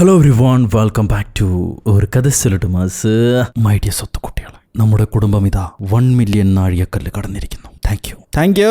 Hello everyone, welcome back to ഒരു കഥ സൊല്ലട്ടുമാസ്. My dear സ്വത്തുകുട്ടികളെ, നമ്മുടെ കുടുംബം ഇതാ 1 മില്യൺ നാഴികക്കല്ല് കടന്നിരിക്കുന്നു. Thank you.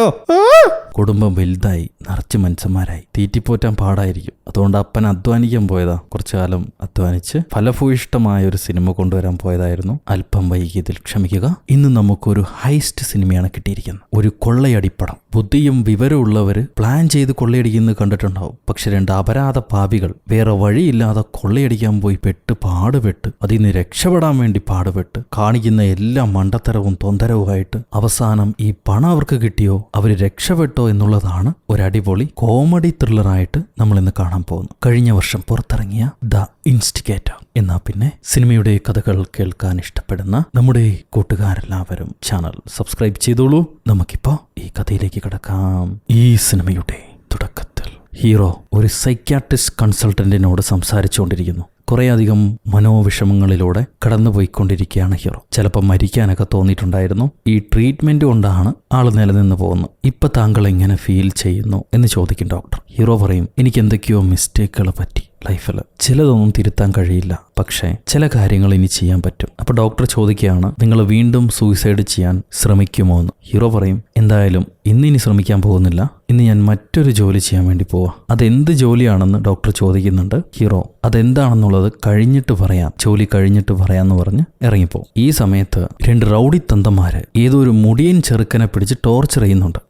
കുടുംബം വലുതായി, നിറച്ച് മനുഷ്യന്മാരായി. തീറ്റിപ്പോറ്റാൻ പാടായിരിക്കും. അതുകൊണ്ട് അപ്പൻ അധ്വാനിക്കാൻ പോയതാ. കുറച്ചു കാലം അധ്വാനിച്ച് ഫലഭൂയിഷ്ടമായ ഒരു സിനിമ കൊണ്ടുവരാൻ പോയതായിരുന്നു. അല്പം വൈകിയതിൽ ക്ഷമിക്കുക. ഇന്ന് നമുക്കൊരു ഹൈസ്റ്റ് സിനിമയാണ് കിട്ടിയിരിക്കുന്നത്. ഒരു കൊള്ളയടിപ്പടം. ബുദ്ധിയും വിവരമുള്ളവര് പ്ലാൻ ചെയ്ത് കൊള്ളയടിക്കുന്നത് കണ്ടിട്ടുണ്ടാവും. പക്ഷെ 2 അപരാധ പാപികൾ വേറെ വഴിയില്ലാതെ കൊള്ളയടിക്കാൻ പോയി പാടുപെട്ട് അതിൽ നിന്ന് രക്ഷപ്പെടാൻ വേണ്ടി പാടുപെട്ട് കാണിക്കുന്ന എല്ലാ മണ്ടത്തരവും തൊന്തരവുമായിട്ട് അവസാനം ഈ പണം അവർക്ക് കിട്ടിയോ, അവര് രക്ഷപ്പെട്ടോ എന്നുള്ളതാണ് ഒരു അടിപൊളി കോമഡി ത്രില്ലറായിട്ട് നമ്മൾ ഇന്ന് കാണാൻ പോകുന്നു. കഴിഞ്ഞ വർഷം പുറത്തിറങ്ങിയ ദ ഇൻസ്റ്റിഗേറ്റർ. എന്നാ പിന്നെ സിനിമയുടെ കഥകൾ കേൾക്കാൻ ഇഷ്ടപ്പെടുന്ന നമ്മുടെ കൂട്ടുകാരെല്ലാവരും ചാനൽ സബ്സ്ക്രൈബ് ചെയ്തോളൂ. നമുക്കിപ്പോ ഈ കഥയിലേക്ക് കടക്കാം. ഈ സിനിമയുടെ തുടക്കത്തിൽ ഹീറോ ഒരു സൈക്യാട്രിസ്റ്റ് കൺസൾട്ടന്റിനോട് സംസാരിച്ചുകൊണ്ടിരിക്കുന്നു. കുറേയധികം മനോവിഷമങ്ങളിലൂടെ കടന്നുപോയിക്കൊണ്ടിരിക്കുകയാണ് ഹീറോ. ചിലപ്പോൾ മരിക്കാനൊക്കെ തോന്നിയിട്ടുണ്ടായിരുന്നു. ഈ ട്രീറ്റ്മെന്റ് കൊണ്ടാണ് ആൾ നിലനിന്ന് പോകുന്നത്. ഇപ്പൊ താങ്കൾ എങ്ങനെ ഫീൽ ചെയ്യുന്നു എന്ന് ചോദിക്കും ഡോക്ടർ. ഹീറോ പറയും, എനിക്ക് എന്തൊക്കെയോ മിസ്റ്റേക്കുകൾ പറ്റി ലൈഫിൽ. ചിലതൊന്നും തിരുത്താൻ കഴിയില്ല, പക്ഷേ ചില കാര്യങ്ങൾ ഇനി ചെയ്യാൻ പറ്റും. അപ്പൊ ഡോക്ടർ ചോദിക്കുകയാണ്, നിങ്ങൾ വീണ്ടും സൂയിസൈഡ് ചെയ്യാൻ ശ്രമിക്കുമോ എന്ന്. ഹീറോ പറയും, എന്തായാലും ഇന്നിനി ശ്രമിക്കാൻ പോകുന്നില്ല. ഇന്ന് ഞാൻ മറ്റൊരു ജോലി ചെയ്യാൻ വേണ്ടി പോവാ. അതെന്ത് ജോലിയാണെന്ന് ഡോക്ടർ ചോദിക്കുന്നുണ്ട്. ഹീറോ അതെന്താണെന്നുള്ളത് കഴിഞ്ഞിട്ട് പറയാം, ജോലി കഴിഞ്ഞിട്ട് പറയാന്ന് പറഞ്ഞ് ഇറങ്ങിപ്പോ. ഈ സമയത്ത് 2 റൗഡി തന്തന്മാര് ഏതോ ഒരു മുടിയൻ ചെറുക്കനെ പിടിച്ച് ടോർച്ചർ ചെയ്യുന്നുണ്ട്.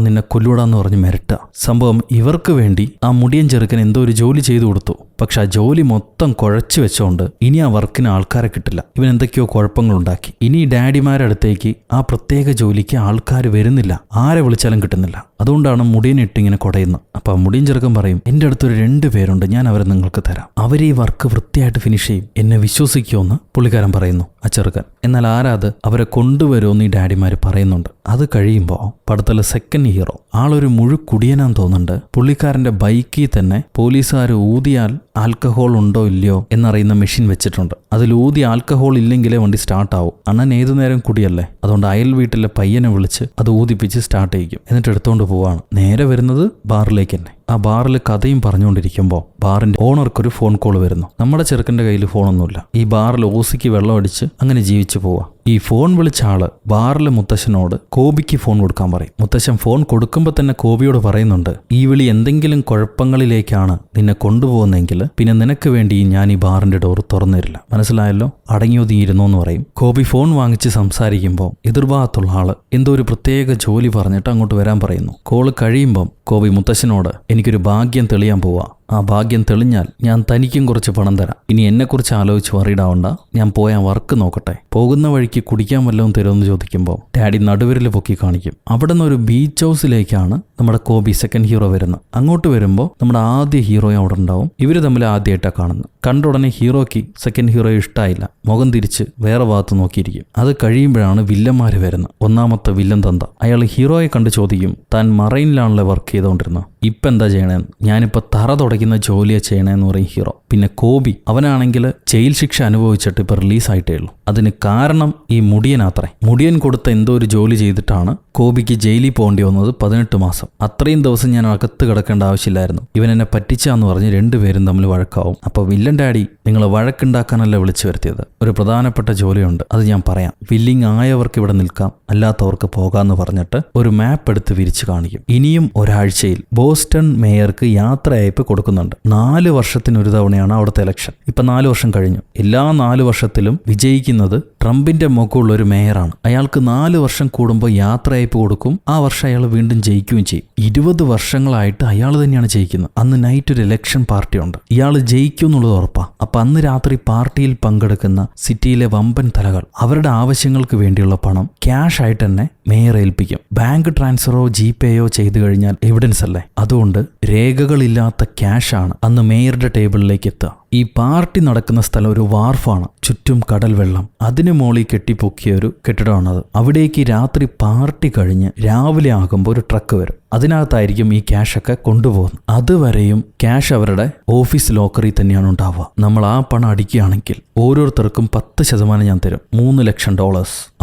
നിന്നെ കൊല്ലൂടാന്ന് പറഞ്ഞ് മിരട്ടുക. സംഭവം ഇവർക്ക് വേണ്ടി ആ മുടിയൻ ചെറുക്കൻ എന്തോ ഒരു ജോലി ചെയ്തു കൊടുത്തു. പക്ഷെ ആ ജോലി മൊത്തം കുഴച്ചു വെച്ചോണ്ട് ഇനി ആ വർക്കിന് ആൾക്കാരെ കിട്ടില്ല. ഇവൻ എന്തൊക്കെയോ കുഴപ്പങ്ങളുണ്ടാക്കി. ഇനി ഡാഡിമാരുടെ അടുത്തേക്ക് ആ പ്രത്യേക ജോലിക്ക് ആൾക്കാർ വരുന്നില്ല. ആരെ വിളിച്ചാലും കിട്ടുന്നില്ല. അതുകൊണ്ടാണ് മുടിയനിട്ട് ഇങ്ങനെ കുടയുന്നത്. അപ്പൊ മുടിയൻ ചെറുക്കൻ പറയും, എന്റെ അടുത്തൊരു 2 പേരുണ്ട്, ഞാൻ അവരെ നിങ്ങൾക്ക് തരാം. അവർ ഈ വർക്ക് വൃത്തിയായിട്ട് ഫിനിഷ് ചെയ്യും, എന്നെ വിശ്വസിക്കുമെന്ന് പുള്ളിക്കാരൻ പറയുന്നു, ആ ചെറുക്കൻ. എന്നാൽ ആരാത് അവരെ കൊണ്ടുവരുമെന്ന് ഈ ഡാഡിമാര് പറയുന്നുണ്ട്. അത് കഴിയുമ്പോൾ പടത്തിലെ സെക്കൻഡ് ഹീറോ ആളൊരു കുടിയനാന്ന് തോന്നുന്നുണ്ട്. പുള്ളിക്കാരന്റെ ബൈക്കിൽ തന്നെ പോലീസുകാർ ഊതിയാൽ ആൽക്കഹോൾ ഉണ്ടോ ഇല്ലയോ എന്നറിയുന്ന മെഷീൻ വെച്ചിട്ടുണ്ട്. അതിൽ ഊതി ആൽക്കഹോൾ ഇല്ലെങ്കിലേ വണ്ടി സ്റ്റാർട്ട് ആവും. അണ്ണൻ ഏതു നേരം കുടിയല്ലേ, അതുകൊണ്ട് അയൽ വീട്ടിലെ പയ്യനെ വിളിച്ച് അത് ഊതിപ്പിച്ച് സ്റ്റാർട്ട് ചെയ്യിക്കും. എന്നിട്ട് എടുത്തോണ്ട് പോവാണ്. നേരെ വരുന്നത് ബാറിലേക്ക് തന്നെ. ആ ബാറിൽ കഥയും പറഞ്ഞുകൊണ്ടിരിക്കുമ്പോൾ ബാറിന്റെ ഓണർക്കൊരു ഫോൺ കോൾ വരുന്നു. നമ്മുടെ ചെറുക്കന്റെ കയ്യിൽ ഫോണൊന്നുമില്ല. ഈ ബാറിൽ ഓസിക്ക് വെള്ളം അടിച്ച് അങ്ങനെ ജീവിച്ചു പോവാ. ഈ ഫോൺ വിളിച്ച ആള് ബാറിലെ മുത്തശ്ശനോട് കോബിക്ക് ഫോൺ കൊടുക്കാൻ പറയും. മുത്തശ്ശൻ ഫോൺ കൊടുക്കുമ്പോൾ തന്നെ കോബിയോട് പറയുന്നുണ്ട്, ഈ വിളി എന്തെങ്കിലും കുഴപ്പങ്ങളിലേക്കാണ് നിന്നെ കൊണ്ടുപോകുന്നെങ്കിൽ പിന്നെ നിനക്ക് വേണ്ടി ഞാൻ ഈ ബാറിന്റെ ഡോർ തുറന്നു തരില്ല, മനസ്സിലായല്ലോ, അടങ്ങിയൊതുങ്ങിയിരുന്നു എന്ന് പറയും. കോബി ഫോൺ വാങ്ങിച്ച് സംസാരിക്കുമ്പോൾ എതിർഭാഗത്തുള്ള ആള് എന്തോ ഒരു പ്രത്യേക ജോലി പറഞ്ഞിട്ട് അങ്ങോട്ട് വരാൻ പറയുന്നു. കോള് കഴിയുമ്പം കോബി മുത്തശ്ശനോട്, എനിക്കൊരു ഭാഗ്യം തെളിയാൻ പോവാ. ആ ഭാഗ്യം തെളിഞ്ഞാൽ ഞാൻ തനിക്കും കുറച്ച് പണം തരാം. ഇനി എന്നെക്കുറിച്ച് ആലോചിച്ച് വറിയിടാവണ്ട, ഞാൻ പോയാൽ വർക്ക് നോക്കട്ടെ. പോകുന്ന വഴിക്ക് കുടിക്കാൻ വല്ലതും തരുമെന്ന് ചോദിക്കുമ്പോൾ ഡാഡി നടുവിരൽ പൊക്കി കാണിക്കും. അവിടെ നിന്ന് ഒരു ബീച്ച് ഹൗസിലേക്കാണ് നമ്മുടെ കോബി സെക്കൻഡ് ഹീറോ വരുന്നത്. അങ്ങോട്ട് വരുമ്പോൾ നമ്മുടെ ആദ്യ ഹീറോയും അവിടെ ഉണ്ടാവും. ഇവർ തമ്മിൽ ആദ്യമായിട്ടാണ് കാണുന്നത്. കണ്ട ഉടനെ ഹീറോയ്ക്ക് സെക്കൻഡ് ഹീറോയെ ഇഷ്ടമായില്ല. മുഖം തിരിച്ച് വേറെ ഭാഗത്ത് നോക്കിയിരിക്കും. അത് കഴിയുമ്പോഴാണ് വില്ലന്മാര് വരുന്നത്. ഒന്നാമത്തെ വില്ലൻ തന്ത. അയാൾ ഹീറോയെ കണ്ട് ചോദിക്കും, താൻ മറൈനിലാണല്ലോ വർക്ക് ചെയ്തുകൊണ്ടിരുന്നത്, ഇപ്പം എന്താ ചെയ്യണേന്ന്. ഞാനിപ്പോൾ തറ തുടയ്ക്കുന്ന ജോലിയാണ് ചെയ്യണേന്ന് പറയും ഹീറോ. പിന്നെ കോബി, അവനാണെങ്കിൽ ജയിൽ ശിക്ഷ അനുഭവിച്ചിട്ട് ഇപ്പം റിലീസായിട്ടേ ഉള്ളൂ. അതിന് കാരണം ഈ മുടിയനാത്രേ. മുടിയൻ കൊടുത്ത എന്തോ ഒരു ജോലി ചെയ്തിട്ടാണ് കോബിക്ക് ജയിലിൽ പോകേണ്ടി വന്നത് 18 മാസം. അത്രയും ദിവസം ഞാൻ അകത്ത് കിടക്കേണ്ട ആവശ്യമില്ലായിരുന്നു. ഇവൻ എന്നെ പറ്റിച്ചാന്ന് പറഞ്ഞ് 2 പേരും തമ്മിൽ വഴക്കാവും. അപ്പോൾ വില്ലൻ ഡാഡി, നിങ്ങൾ വഴക്കുണ്ടാക്കാനല്ല വിളിച്ചു വരുത്തിയത്, ഒരു പ്രധാനപ്പെട്ട ജോലിയുണ്ട്, അത് ഞാൻ പറയാം. വില്ലിങ് ആയവർക്ക് ഇവിടെ നിൽക്കാം, അല്ലാത്തവർക്ക് പോകാമെന്ന് പറഞ്ഞിട്ട് ഒരു മാപ്പ് എടുത്ത് വിരിച്ചു കാണിക്കും. ഇനിയും ഒരാഴ്ചയിൽ ബോസ്റ്റൺ മേയർക്ക് യാത്രയയപ്പ് കൊടുക്കുന്നുണ്ട്. 4 വർഷത്തിനൊരു തവണയാണ് അവിടുത്തെ ഇലക്ഷൻ. ഇപ്പൊ 4 വർഷം കഴിഞ്ഞു. എല്ലാ 4 വർഷത്തിലും വിജയിക്കുന്നത് ട്രംപിന്റെ മുഖമുള്ള ഒരു മേയറാണ്. അയാൾക്ക് 4 വർഷം കൂടുമ്പോൾ യാത്രയയപ്പ് കൊടുക്കും. ആ വർഷം അയാൾ വീണ്ടും ജയിക്കുകയും ചെയ്യും. 20 വർഷങ്ങളായിട്ട് അയാൾ തന്നെയാണ് ജയിക്കുന്നത്. അന്ന് നൈറ്റ് ഒരു ഇലക്ഷൻ പാർട്ടി ഉണ്ട്. ഇയാൾ ജയിക്കും എന്നുള്ളത് ഉറപ്പാ. അപ്പൊ അന്ന് രാത്രി പാർട്ടിയിൽ പങ്കെടുക്കുന്ന സിറ്റിയിലെ വമ്പൻ തലകൾ അവരുടെ ആവശ്യങ്ങൾക്ക് വേണ്ടിയുള്ള പണം ക്യാഷ് ആയിട്ട് തന്നെ മേയർ ഏൽപ്പിക്കും. ബാങ്ക് ട്രാൻസ്ഫറോ ജിപേയോ ചെയ്തു കഴിഞ്ഞാൽ എവിഡൻസ് അല്ലേ. അതുകൊണ്ട് രേഖകളില്ലാത്ത ക്യാഷാണ് അന്ന് മേയറുടെ ടേബിളിലേക്ക് എത്തുക. ഈ പാർട്ടി നടക്കുന്ന സ്ഥലം ഒരു വാർഫാണ്. ചുറ്റും കടൽ വെള്ളം. അതിന് മോളിൽ കെട്ടിപ്പൊക്കിയ ഒരു കെട്ടിടമാണത്. അവിടേക്ക് രാത്രി പാർട്ടി കഴിഞ്ഞ് രാവിലെ ആകുമ്പോൾ ഒരു ട്രക്ക് വരും. അതിനകത്തായിരിക്കും ഈ ക്യാഷൊക്കെ കൊണ്ടുപോകുന്നത്. അതുവരെയും ക്യാഷ് അവരുടെ ഓഫീസ് ലോക്കറിൽ തന്നെയാണ് ഉണ്ടാവുക. നമ്മൾ ആ പണം അടിക്കുകയാണെങ്കിൽ ഓരോരുത്തർക്കും 10% ഞാൻ തരും, $3 ലക്ഷം.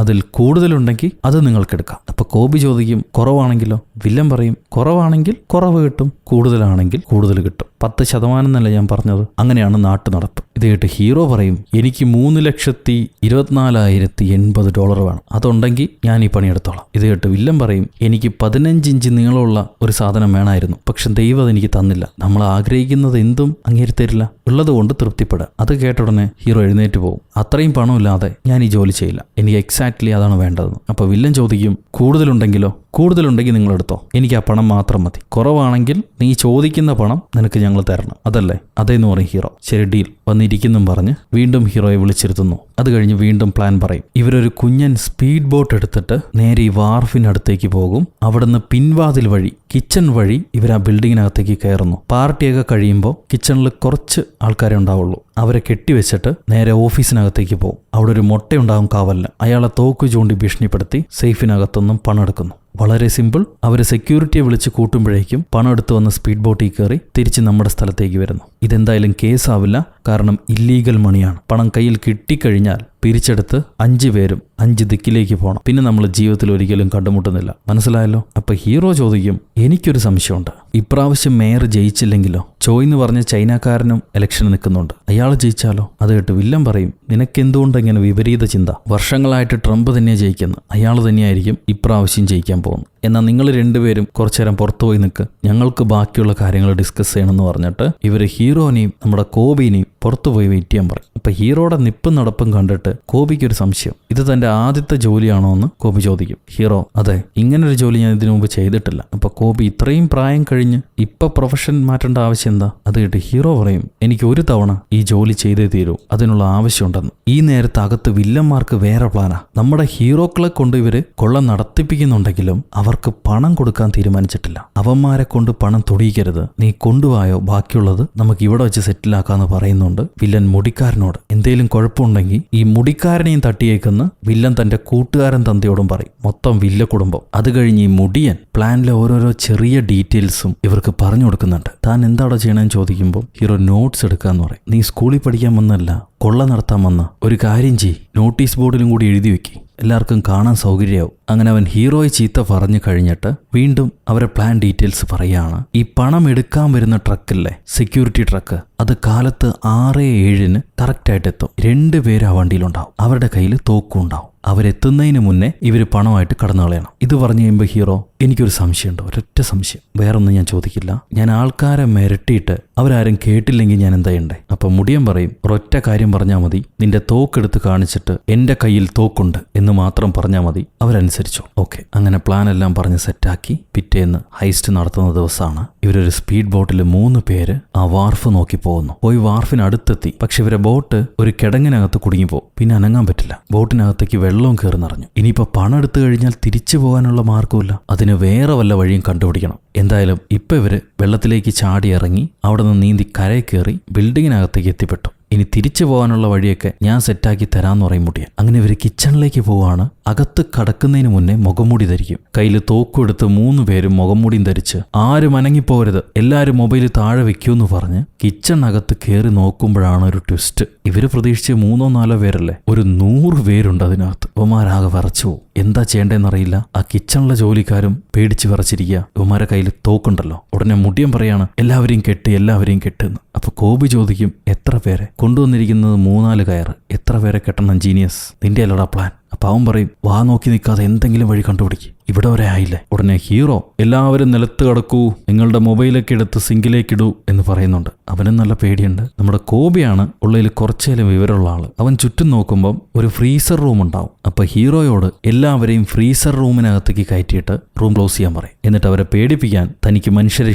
അതിൽ കൂടുതലുണ്ടെങ്കിൽ അത് നിങ്ങൾക്ക് എടുക്കാം. അപ്പൊ കോബി ചോദിക്കും കുറവാണെങ്കിലോ? വില്ലൻ പറയും കുറവാണെങ്കിൽ കുറവ് കിട്ടും, കൂടുതലാണെങ്കിൽ കൂടുതൽ കിട്ടും. 10% എന്നല്ല ഞാൻ പറഞ്ഞത്. അങ്ങനെയാണ് നാട്ടു നടപ്പ്. ഇത് കേട്ട് ഹീറോ പറയും എനിക്ക് $3,24,080 വേണം, അതുണ്ടെങ്കിൽ ഞാൻ ഈ പണിയെടുത്തോളാം. ഇത് കേട്ട് വില്ലൻ പറയും എനിക്ക് 15 ഇഞ്ച് നീളമുള്ള ഒരു സാധനം വേണമായിരുന്നു, പക്ഷെ ദൈവം അതെനിക്ക് തന്നില്ല. നമ്മൾ ആഗ്രഹിക്കുന്നത് എന്തും അങ്ങേര് തരില്ല, ഉള്ളത് കൊണ്ട് തൃപ്തിപ്പെടുക. അത് കേട്ട ഉടനെ ഹീറോ എഴുന്നേറ്റ് പോകും. അത്രയും പണമില്ലാതെ ഞാൻ ഈ ജോലി ചെയ്യില്ല, എനിക്ക് എക്സാക്ട്ലി അതാണ് വേണ്ടതെന്ന്. അപ്പൊ വില്ലൻ ചോദിക്കും കൂടുതലുണ്ടെങ്കിലോ? കൂടുതലുണ്ടെങ്കിൽ നിങ്ങൾ എടുത്തോ, എനിക്ക് ആ പണം മാത്രം മതി. കുറവാണെങ്കിൽ നീ ചോദിക്കുന്ന പണം നിനക്ക് ഞങ്ങൾ തരണം, അതല്ലേ? അതേന്ന് പറയും ഹീറോ. ശരി, ഡീൽ, വന്നിരിക്കുന്നും പറഞ്ഞ് വീണ്ടും ഹീറോയെ വിളിച്ചിരുത്തുന്നു. അത് കഴിഞ്ഞ് വീണ്ടും പ്ലാൻ പറയും. ഇവരൊരു കുഞ്ഞൻ സ്പീഡ് ബോട്ട് എടുത്തിട്ട് നേരെ ഈ വാർഫിനടുത്തേക്ക് പോകും. അവിടുന്ന് പിൻവാതിൽ വഴി, കിച്ചൺ വഴി ഇവർ ആ ബിൽഡിങ്ങിനകത്തേക്ക് കയറുന്നു. പാർട്ടിയൊക്കെ കഴിയുമ്പോൾ കിച്ചണിൽ കുറച്ച് ആൾക്കാരെ ഉണ്ടാവുള്ളൂ. അവരെ കെട്ടിവെച്ചിട്ട് നേരെ ഓഫീസിനകത്തേക്ക് പോകും. അവിടെ ഒരു മുട്ടയുണ്ടാകും കാവലിന്. അയാളെ തോക്ക് ചൂണ്ടി ഭീഷണിപ്പെടുത്തി സേഫിനകത്തൊന്നും പണം എടുക്കുന്നു. വളരെ സിമ്പിൾ. അവർ സെക്യൂരിറ്റിയെ വിളിച്ച് കൂട്ടുമ്പോഴേക്കും പണം എടുത്തു വന്ന് സ്പീഡ് ബോട്ടിൽ കയറി തിരിച്ച് നമ്മുടെ സ്ഥലത്തേക്ക് വരുന്നു. ഇതെന്തായാലും കേസാവില്ല, കാരണം ഇല്ലീഗൽ മണിയാണ്. പണം കയ്യിൽ കിട്ടിക്കഴിഞ്ഞാൽ പിരിച്ചെടുത്ത് 5 പേരും 5 ദിക്കിലേക്ക് പോകണം. പിന്നെ നമ്മൾ ജീവിതത്തിൽ ഒരിക്കലും കണ്ടുമുട്ടുന്നില്ല. മനസ്സിലായല്ലോ? അപ്പൊ ഹീറോ ചോദിക്കും എനിക്കൊരു സംശയമുണ്ട്, ഇപ്രാവശ്യം മേയർ ജയിച്ചില്ലെങ്കിലോ? ചോയ് എന്ന് പറഞ്ഞ ചൈനക്കാരനും ഇലക്ഷന് നിൽക്കുന്നുണ്ട്, അയാൾ ജയിച്ചാലോ? അത് കേട്ട് വില്ലൻ പറയും നിനക്കെന്തുകൊണ്ട് ഇങ്ങനെ വിപരീത ചിന്ത? വർഷങ്ങളായിട്ട് ട്രംപ് തന്നെയാണ് ജയിക്കുന്നത്, അയാൾ തന്നെയായിരിക്കും ഇപ്രാവശ്യം ജയിക്കാൻ പോകുന്നത്. എന്നാൽ നിങ്ങൾ രണ്ടുപേരും കുറച്ചു നേരം പുറത്തു പോയി നിൽക്ക്, ഞങ്ങൾക്ക് ബാക്കിയുള്ള കാര്യങ്ങൾ ഡിസ്കസ് ചെയ്യണമെന്ന് പറഞ്ഞിട്ട് ഇവർ ഹീറോനെയും നമ്മുടെ കോബിനെയും പുറത്തുപോയി വെയിറ്റ് ചെയ്യാൻ പറയും. അപ്പൊ ഹീറോയുടെ നിപ്പും നടപ്പും കണ്ടിട്ട് കോബിക്കൊരു സംശയം, ഇത് തന്റെ ആദ്യത്തെ ജോലിയാണോ എന്ന് കോബി ചോദിക്കും. ഹീറോ അതെ, ഇങ്ങനൊരു ജോലി ഞാൻ ഇതിനു മുമ്പ് ചെയ്തിട്ടില്ല. അപ്പൊ കോബി ഇത്രയും പ്രായം കഴിഞ്ഞ് ഇപ്പൊ പ്രൊഫഷൻ മാറ്റേണ്ട ആവശ്യം എന്താ? അത് കേട്ട് ഹീറോ പറയും എനിക്ക് ഒരു തവണ ഈ ജോലി ചെയ്തേ തീരൂ, അതിനുള്ള ആവശ്യമുണ്ടെന്ന്. ഈ നേരത്ത് അകത്ത് വില്ലന്മാർക്ക് വേറെ പ്ലാനാ. നമ്മുടെ ഹീറോക്കളെ കൊണ്ട് ഇവര് കൊള്ള നടത്തിപ്പിക്കുന്നുണ്ടെങ്കിലും അവർക്ക് പണം കൊടുക്കാൻ തീരുമാനിച്ചിട്ടില്ല. അവന്മാരെ കൊണ്ട് പണം തൊടിയിക്കരുത്, നീ കൊണ്ടുപോയോ, ബാക്കിയുള്ളത് നമുക്ക് ഇവിടെ വെച്ച് സെറ്റിലാക്കാന്ന് പറയുന്നുണ്ട് വില്ലൻ മുടിക്കാരനോട്. എന്തേലും കുഴപ്പമുണ്ടെങ്കിൽ ഈ മുടിക്കാരനെയും തട്ടിയേക്കെന്ന് വില്ലൻ തന്റെ കൂട്ടുകാരൻ തന്തയോടും പറയും. മൊത്തം വില്ല കുടുംബം. അത് കഴിഞ്ഞ് ഈ മുടിയൻ പ്ലാനിലെ ഓരോരോ ചെറിയ ഡീറ്റെയിൽസും ഇവർക്ക് പറഞ്ഞു കൊടുക്കുന്നുണ്ട്. താൻ എന്താണോ ചെയ്യണമെന്ന് ചോദിക്കുമ്പോൾ ഹീറോ നോട്ട്സ് എടുക്കാന്ന് പറയും. നീ സ്കൂളിൽ പഠിക്കാൻ വന്നല്ല, കൊള്ള നടത്താൻ വന്ന. ഒരു കാര്യം ചെയ്യ്, നോട്ടീസ് ബോർഡിലും കൂടി എഴുതി വെക്കി, എല്ലാവർക്കും കാണാൻ സൗകര്യമാവും. അങ്ങനെ അവൻ ഹീറോയെ ചീത്ത പറഞ്ഞു കഴിഞ്ഞിട്ട് വീണ്ടും അവരെ പ്ലാൻ ഡീറ്റെയിൽസ് പറയാണ്. ഈ പണം എടുക്കാൻ വരുന്ന ട്രക്കില്ലേ, സെക്യൂരിറ്റി ട്രക്ക്, അത് കാലത്ത് 6:07 കറക്റ്റായിട്ട് എത്തും. 2 പേര് ആ വണ്ടിയിലുണ്ടാവും, അവരുടെ കയ്യിൽ തോക്കും ഉണ്ടാവും. അവരെത്തുന്നതിന് മുന്നേ ഇവർ പണമായിട്ട് കടന്നു കളയണം. ഇത് പറഞ്ഞു കഴിയുമ്പോൾ ഹീറോ എനിക്കൊരു സംശയമുണ്ട്, ഒരൊറ്റ സംശയം, വേറൊന്നും ഞാൻ ചോദിക്കില്ല. ഞാൻ ആൾക്കാരെ മിരട്ടിയിട്ട് അവരാരും കേട്ടില്ലെങ്കിൽ ഞാൻ എന്താ ചെയ്യണ്ടേ? അപ്പൊ മുടിയൻ പറയും ഒരൊറ്റ കാര്യം പറഞ്ഞാൽ മതി, നിന്റെ തോക്കെടുത്ത് കാണിച്ചിട്ട് എന്റെ കയ്യിൽ തോക്കുണ്ട് എന്ന് മാത്രം പറഞ്ഞാൽ മതി, അവരനുസരിച്ചോ. ഓക്കെ, അങ്ങനെ പ്ലാൻ എല്ലാം പറഞ്ഞ് സെറ്റാക്കി പിറ്റേന്ന് ഹൈസ്റ്റ് നടത്തുന്ന ദിവസമാണ്. ഇവരൊരു സ്പീഡ് ബോട്ടിൽ 3 പേര് ആ വാർഫ് നോക്കി പോകുന്നു. പോയി വാർഫിനടുത്തെത്തി. പക്ഷെ ഇവരെ ബോട്ട് ഒരു കിടങ്ങിനകത്ത് കുടുങ്ങിപ്പോവും. പിന്നെ അനങ്ങാൻ പറ്റില്ല. ബോട്ടിനകത്തേക്ക് വെള്ളവും കയറി നിറഞ്ഞു. ഇനിയിപ്പോ പണം എടുത്തു കഴിഞ്ഞാൽ തിരിച്ചു പോകാനുള്ള മാർഗമില്ല. അതിന് വേറെ വല്ല വഴിയും കണ്ടുപിടിക്കണം. എന്തായാലും ഇപ്പൊ ഇവര് വെള്ളത്തിലേക്ക് ചാടി ഇറങ്ങി അവിടെ നിന്ന് നീന്തി കരയിൽ കയറി ബിൽഡിങ്ങിനകത്തേക്ക് എത്തിപ്പെട്ടു. ഇനി തിരിച്ചു പോകാനുള്ള വഴിയൊക്കെ ഞാൻ സെറ്റാക്കി തരാമെന്ന് പറയും മുടിയൻ. അങ്ങനെ ഇവർ കിച്ചണിലേക്ക് പോവാണ്. അകത്ത് കടക്കുന്നതിന് മുന്നേ മുഖംമൂടി ധരിക്കും. കയ്യിൽ തോക്കുമെടുത്ത് 3 പേരും മുഖംമൂടിയും ധരിച്ച് ആരും അനങ്ങിപ്പോകരുത്, എല്ലാവരും മൊബൈൽ താഴെ വെക്കൂന്ന് പറഞ്ഞ് കിച്ചണിനകത്ത് കയറി നോക്കുമ്പോഴാണ് ഒരു ട്വിസ്റ്റ്. ഇവര് പ്രതീക്ഷിച്ച് 3-4 പേരല്ലേ, ഒരു 100 പേരുണ്ട് അതിനകത്ത്. ഇവന്മാരാകെ വിറച്ചു പോവും. എന്താ ചെയ്യേണ്ടതെന്നറിയില്ല. ആ കിച്ചണിലെ ജോലിക്കാരും പേടിച്ച് വിറച്ചിരിക്കുക. ഇവന്മാരെ കയ്യിൽ തോക്കുണ്ടല്ലോ. ഉടനെ മുടിയൻ പറയാണ് എല്ലാവരെയും കെട്ടെന്ന്. അപ്പൊ കോബി ചോദിക്കും എത്ര പേരെ? കൊണ്ടുവന്നിരിക്കുന്നത് 3-4 കയറ്, എത്ര പേരെ കെട്ടണം ജീനിയസ്? നിന്റെ അല്ലടാ പ്ലാൻ. അപ്പൊ അവൻ പറയും വാ നോക്കി നിൽക്കാതെ എന്തെങ്കിലും വഴി കണ്ടുപിടിക്കും, ഇവിടെ വരെ ആയില്ലേ. ഉടനെ ഹീറോ എല്ലാവരും നിലത്ത് കിടക്കൂ, നിങ്ങളുടെ മൊബൈലൊക്കെ എടുത്ത് സിങ്കിലേക്ക് ഇടൂ എന്ന് പറയുന്നുണ്ട്. അവനും നല്ല പേടിയുണ്ട്. നമ്മുടെ കോബിയാണ് ഉള്ളതിൽ കുറച്ചേലും വിവരമുള്ള ആള്. അവൻ ചുറ്റും നോക്കുമ്പോൾ ഒരു ഫ്രീസർ റൂം ഉണ്ടാവും. അപ്പൊ ഹീറോയോട് എല്ലാവരെയും ഫ്രീസർ റൂമിനകത്തേക്ക് കയറ്റിയിട്ട് റൂം ക്ലോസ് ചെയ്യാൻ പറയും. എന്നിട്ട് അവരെ പേടിപ്പിക്കാൻ തനിക്ക് മനുഷ്യരെ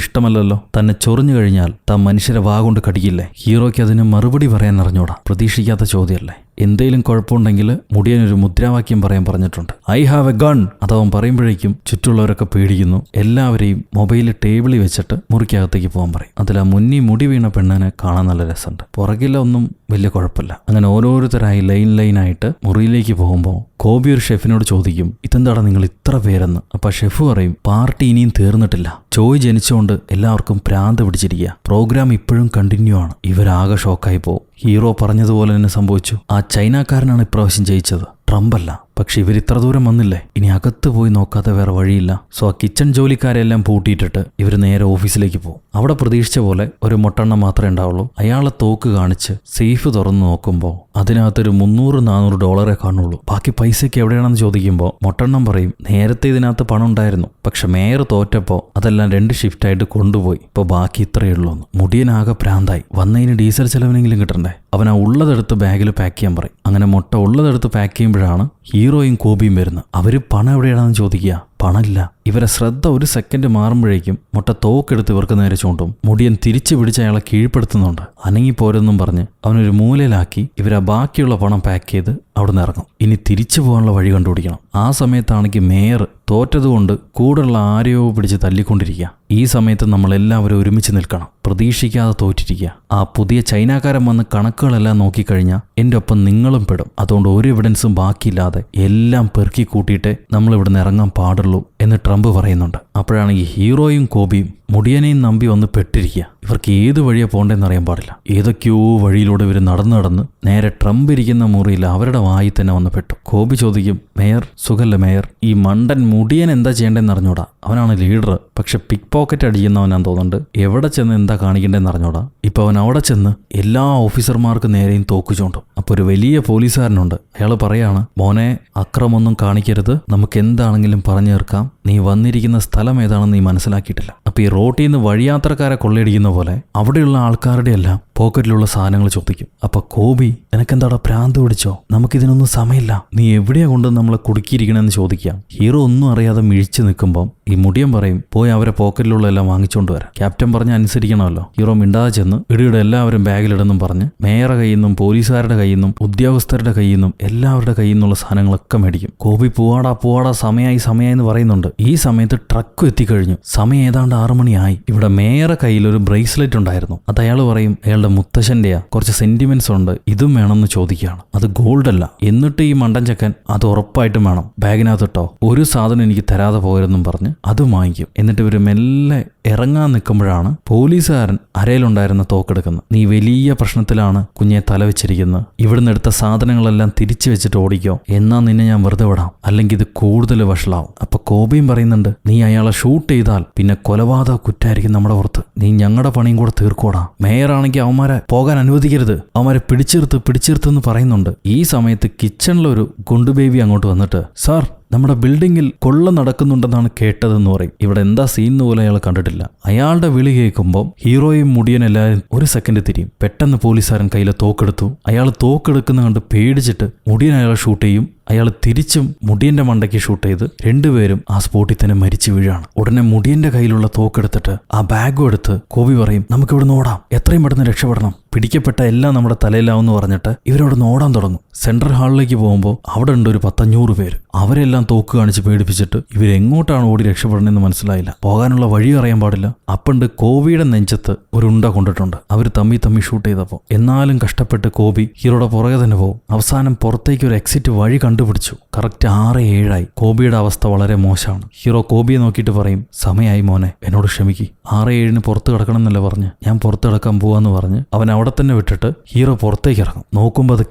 ഇഷ്ടമല്ലല്ലോ, തന്നെ ചൊറിഞ്ഞു കഴിഞ്ഞാൽ താൻ മനുഷ്യരെ വാ കൊണ്ട് കടിക്കില്ലേ. ഹീറോയ്ക്ക് അതിന് മറുപടി പറയാൻ അറിഞ്ഞൂടാ. പ്രതീക്ഷിക്കാത്ത ചോദ്യമല്ലേ. എന്തേലും കുഴപ്പമുണ്ടെങ്കിൽ മുടിയനൊരു മുദ്രാവാക്യം പറയാൻ പറഞ്ഞിട്ടുണ്ട്, ഐ ഹാവ് എ ഗൺ. അതവൻ പറയുമ്പോഴേക്കും ചുറ്റുള്ളവരൊക്കെ പേടിക്കുന്നു. എല്ലാവരെയും മൊബൈൽ ടേബിളിൽ വെച്ചിട്ട് മുറിക്കകത്തേക്ക് പോകാൻ പറയും. അതിൽ ആ മുടി വീണ പെണ്ണിനെ കാണാൻ നല്ല രസമുണ്ട്. പുറകിലൊന്നും വലിയ കുഴപ്പമില്ല. അങ്ങനെ ഓരോരുത്തരായി ലൈനായിട്ട് മുറിയിലേക്ക് പോകുമ്പോൾ കോബി ഒരു ഷെഫിനോട് ചോദിക്കും, ഇതെന്താടാ നിങ്ങൾ ഇത്ര പേരെന്ന്. അപ്പൊ ഷെഫ് പറയും, പാർട്ടി ഇനിയും തീർന്നിട്ടില്ല. ജോയ് ജനിച്ചുകൊണ്ട് എല്ലാവർക്കും ഭ്രാന്ത് പിടിച്ചിരിക്കുക. പ്രോഗ്രാം ഇപ്പോഴും കണ്ടിന്യൂ ആണ്. ഇവരാകെ ഷോക്കായി പോകും. ഹീറോ പറഞ്ഞതുപോലെ തന്നെ സംഭവിച്ചു. ആ ചൈനക്കാരനാണ് ഇപ്രാവശ്യം ജയിച്ചത്, ട്രംപ് അല്ല. പക്ഷെ ഇവർ ഇത്ര ദൂരം വന്നില്ലേ, ഇനി അകത്ത് പോയി നോക്കാതെ വേറെ വഴിയില്ല. സോ ആ കിച്ചൺ ജോലിക്കാരെല്ലാം പൂട്ടിയിട്ടിട്ട് ഇവർ നേരെ ഓഫീസിലേക്ക് പോകും. അവിടെ പ്രതീക്ഷിച്ച പോലെ ഒരു മൊട്ടെണ്ണം മാത്രമേ ഉണ്ടാവുള്ളൂ. അയാളെ തോക്ക് കാണിച്ച് സേഫ് തുറന്ന് നോക്കുമ്പോൾ അതിനകത്തൊരു $300-400 കാണുള്ളൂ. ബാക്കി പൈസയ്ക്ക് എവിടെയാണെന്ന് ചോദിക്കുമ്പോൾ മൊട്ടെണ്ണം പറയും, നേരത്തെ ഇതിനകത്ത് പണം ഉണ്ടായിരുന്നു, പക്ഷെ മേയർ തോറ്റപ്പോൾ അതെല്ലാം 2 ഷിഫ്റ്റായിട്ട് കൊണ്ടുപോയി. ഇപ്പോൾ ബാക്കി ഇത്രയേ ഉള്ളൂ. മുടിയനാകെ ഭ്രാന്തായി. വന്നതിന് ഡീസൽ ചെലവിനെങ്കിലും കിട്ടണ്ടേ. അവൻ ആ ഉള്ളതെടുത്ത് ബാഗിൽ പാക്ക് ചെയ്യാൻ പറയും. അങ്ങനെ മുട്ട ഉള്ളതെടുത്ത് പാക്ക് ചെയ്യുമ്പോഴാണ് ഹീറോയും കോബിയും വരുന്നത്. അവര് പണം എവിടെയാണെന്ന് ചോദിക്കുക. പണമില്ല. ഇവരെ ശ്രദ്ധ ഒരു സെക്കൻഡ് മാറുമ്പോഴേക്കും മുട്ട തോക്കെടുത്ത് ഇവർക്ക് നേരെ ചൂണ്ടും. മുടിയൻ തിരിച്ചു പിടിച്ച് അയാളെ കീഴ്പ്പെടുത്തുന്നുണ്ട്. അനങ്ങിപ്പോരെന്നും പറഞ്ഞ് അവനൊരു മൂലയിലാക്കി ഇവരെ ബാക്കിയുള്ള പണം പാക്ക് ചെയ്ത് അവിടെ നിന്ന് ഇറങ്ങും. ഇനി തിരിച്ചു പോകാനുള്ള വഴി കണ്ടുപിടിക്കണം. ആ സമയത്താണെങ്കിൽ മേയർ തോറ്റതുകൊണ്ട് കൂടെയുള്ള ആരെയോ പിടിച്ച് തല്ലിക്കൊണ്ടിരിക്കുക. ഈ സമയത്ത് നമ്മളെല്ലാവരും ഒരുമിച്ച് നിൽക്കണം. പ്രതീക്ഷിക്കാതെ തോറ്റിരിക്കുക. ആ പുതിയ ചൈനക്കാരൻ വന്ന് കണക്കുകളെല്ലാം നോക്കിക്കഴിഞ്ഞാൽ എൻ്റെ ഒപ്പം നിങ്ങളും പെടും. അതുകൊണ്ട് ഒരു എവിഡൻസും ബാക്കിയില്ലാതെ എല്ലാം പെറുക്കി കൂട്ടിയിട്ടേ നമ്മൾ ഇവിടുന്ന് ഇറങ്ങാൻ പാടുള്ളൂ എന്ന് ട്രംപ് പറയുന്നുണ്ട്. അപ്പോഴാണ് ഈ ഹീറോയും കോബിയും മുടിയനെയും നമ്പി വന്ന് പെട്ടിരിക്കുക. ഇവർക്ക് ഏത് വഴിയാണ് പോകേണ്ടതെന്ന് അറിയാൻ പാടില്ല. ഏതൊക്കെയോ വഴിയിലൂടെ ഇവർ നടന്ന് നേരെ ട്രംപ് ഇരിക്കുന്ന മുറിയിൽ അവരുടെ വായി തന്നെ വന്ന് പെട്ടു. കോബി ചോദിക്കും, മേയർ സുഖല്ലേ മേയർ? ഈ മണ്ടൻ മുടിയൻ എന്താ ചെയ്യേണ്ടതെന്ന് അറിഞ്ഞൂടാ. അവനാണ് ലീഡർ, പക്ഷെ പിക്ക് പോക്കറ്റ് അടിക്കുന്നവനാന്ന് തോന്നുന്നുണ്ട്. എവിടെ ചെന്ന് എന്താ കാണിക്കേണ്ടതെന്ന് അറിഞ്ഞൂടാ. ഇപ്പൊ അവൻ അവിടെ ചെന്ന് എല്ലാ ഓഫീസർമാർക്ക് നേരെയും തോക്ക് ചൂണ്ടും. അപ്പോൾ ഒരു വലിയ പോലീസുകാരനുണ്ട്. അയാൾ പറയാണ്, മോനെ അക്രമൊന്നും കാണിക്കരുത്, നമുക്ക് എന്താണെങ്കിലും പറഞ്ഞു തീർക്കാം. നീ വന്നിരിക്കുന്ന സ്ഥലം ഏതാണെന്ന് നീ മനസ്സിലാക്കിയിട്ടില്ല. അപ്പൊ ഈ റോട്ടിൽ നിന്ന് വഴിയാത്രക്കാരെ കൊള്ളയടിക്കുന്ന പോലെ അവിടെയുള്ള ആൾക്കാരുടെ എല്ലാം പോക്കറ്റിലുള്ള സാധനങ്ങൾ ചോദിക്കും. അപ്പൊ കോബി, നിനക്കെന്താടാ ഭ്രാന്ത് പിടിച്ചോ? നമുക്കിതിനൊന്നും സമയമില്ല, നീ എവിടെയാ കൊണ്ട് നമ്മളെ കുടുക്കിയിരിക്കണമെന്ന് ചോദിക്കാം. ഹീറോ ഒന്നും അറിയാതെ മിഴിച്ചു നിൽക്കുമ്പോൾ ഈ മുടിയൻ പറയും, പോയി അവരെ പോക്കറ്റിലുള്ള എല്ലാം വാങ്ങിച്ചുകൊണ്ട് വരാം. ക്യാപ്റ്റൻ പറഞ്ഞ അനുസരിക്കണമല്ലോ. ഹീറോ മിണ്ടാതെ ചെന്ന് ഇടിയുടെ എല്ലാവരും ബാഗിലിടുന്നും പറഞ്ഞ് മേയറുടെ കയ്യിൽ നിന്നും പോലീസുകാരുടെ കയ്യിൽ നിന്നും ഉദ്യോഗസ്ഥരുടെ കയ്യിൽ നിന്നും എല്ലാവരുടെ കയ്യിൽ നിന്നുള്ള സാധനങ്ങളൊക്കെ മേടിക്കും. കോബി പോവാടാ സമയമായി എന്ന് പറയുന്നുണ്ട്. ഈ സമയത്ത് ട്രക്ക് എത്തിക്കഴിഞ്ഞു. സമയം ഏതാണ്ട് 6 മണിയായി. ഇവിടെ മേയറുടെ കയ്യിൽ ഒരു ബ്രേസ്ലെറ്റ് ഉണ്ടായിരുന്നു. അത് അയാൾ പറയും അയാളുടെ മുത്തശ്ശന്റെയാ, കുറച്ച് സെന്റിമെന്റ്സ് ഉണ്ട്, ഇതും വേണമെന്ന് ചോദിക്കുകയാണ്. അത് ഗോൾഡ് അല്ല. എന്നിട്ട് ഈ മണ്ടൻ ചക്കൻ അത് ഉറപ്പായിട്ടും വേണം, ബാഗിനകത്തിട്ടോ, ഒരു സാധനം എനിക്ക് തരാതെ പോയതെന്നും പറഞ്ഞ് അത് വാങ്ങിക്കും. എന്നിട്ട് ഇവര് മെല്ലെ ഇറങ്ങാൻ നിൽക്കുമ്പോഴാണ് പോലീസുകാരൻ അരയിലുണ്ടായിരുന്ന തോക്കെടുക്കുന്നത്. നീ വലിയ പ്രശ്നത്തിലാണ് കുഞ്ഞെ തല വെച്ചിരിക്കുന്നത്. ഇവിടുന്ന് എടുത്ത സാധനങ്ങളെല്ലാം തിരിച്ചു വെച്ചിട്ട് ഓടിക്കോ, എന്നാ നിന്നെ ഞാൻ വെറുതെ വിടാം, അല്ലെങ്കിൽ ഇത് കൂടുതൽ വഷളാവും. അപ്പൊ കോബിയും പറയുന്നുണ്ട്, നീ അയാളെ ഷൂട്ട് ചെയ്താൽ പിന്നെ കൊലപാതക കുറ്റായിരിക്കും നമ്മുടെ പുറത്ത്. നീ ഞങ്ങളുടെ പണിയും കൂടെ തീർക്കോടാ. മേയറാണെങ്കിൽ അവന്മാരെ പോകാൻ അനുവദിക്കരുത്, അവന്മാരെ പിടിച്ചെടുത്ത് പറയുന്നുണ്ട്. ഈ സമയത്ത് കിച്ചണിലൊരു ഗുണ്ടു ബേബി അങ്ങോട്ട് വന്നിട്ട്, സാർ നമ്മുടെ ബിൽഡിങ്ങിൽ കൊള്ള നടക്കുന്നുണ്ടെന്നാണ് കേട്ടതെന്ന് പറയും. ഇവിടെ എന്താ സീൻ പോലെ അയാൾ കണ്ടിട്ടില്ല. അയാളുടെ വിളി കേൾക്കുമ്പോൾ ഹീറോയും മുടിയൻ എല്ലാവരും ഒരു സെക്കൻഡ് തിരിയും. പെട്ടെന്ന് പോലീസുകാരൻ കയ്യിൽ തോക്കെടുത്തു. അയാൾ തോക്കെടുക്കുന്ന കണ്ട് പേടിച്ചിട്ട് മുടിയൻ അയാളെ ഷൂട്ട് ചെയ്യും. അയാൾ തിരിച്ചും മുടിയന്റെ മണ്ടയ്ക്ക് ഷൂട്ട് ചെയ്ത് രണ്ടുപേരും ആ സ്പോട്ടിൽ തന്നെ മരിച്ചു വീഴാണ്. ഉടനെ മുടിയന്റെ കയ്യിലുള്ള തോക്കെടുത്തിട്ട് ആ ബാഗും എടുത്ത് കോബി പറയും, നമുക്കിവിടുന്ന് ഓടാം, എത്രയും പെട്ടെന്ന് രക്ഷപ്പെടണം, പിടിക്കപ്പെട്ട എല്ലാം നമ്മുടെ തലയിലാവെന്ന് പറഞ്ഞിട്ട് ഇവരവിടുന്ന് ഓടാൻ തുടങ്ങും. സെൻട്രൽ ഹാളിലേക്ക് പോകുമ്പോൾ അവിടെ ഉണ്ട് ഒരു 100-500 പേര്. അവരെല്ലാം തോക്ക് കാണിച്ച് പേടിപ്പിച്ചിട്ട് ഇവരെങ്ങോട്ടാണ് ഓടി രക്ഷപ്പെടണമെന്ന് മനസ്സിലായില്ല. പോകാനുള്ള വഴി അറിയാൻ പാടില്ല. അപ്പണ്ട് കോബിയുടെ നെഞ്ചത്ത് ഒരു ഉണ്ട കൊണ്ടിട്ടുണ്ട്. അവർ തമ്മി ഷൂട്ട് ചെയ്തപ്പോൾ. എന്നാലും കഷ്ടപ്പെട്ട് കോബി ഹീറോയുടെ പുറകെ തന്നെ പോകും. അവസാനം പുറത്തേക്ക് ഒരു എക്സിറ്റ് വഴി കണ്ടുപിടിച്ചു. കറക്റ്റ് 6:07 കോബിയുടെ അവസ്ഥ വളരെ മോശമാണ്. ഹീറോ കോബിയെ നോക്കിയിട്ട് പറയും, സമയമായി മോനെ, എന്നോട് ക്ഷമിക്ക്. 6:07 പുറത്ത് കിടക്കണം എന്നല്ല പറഞ്ഞ്, ഞാൻ പുറത്ത് കിടക്കാൻ പോവാന്ന് പറഞ്ഞ് അവൻ അവിടെ തന്നെ വിട്ടിട്ട് ഹീറോ പുറത്തേക്ക് ഇറങ്ങും. നോക്കുമ്പോൾ അത്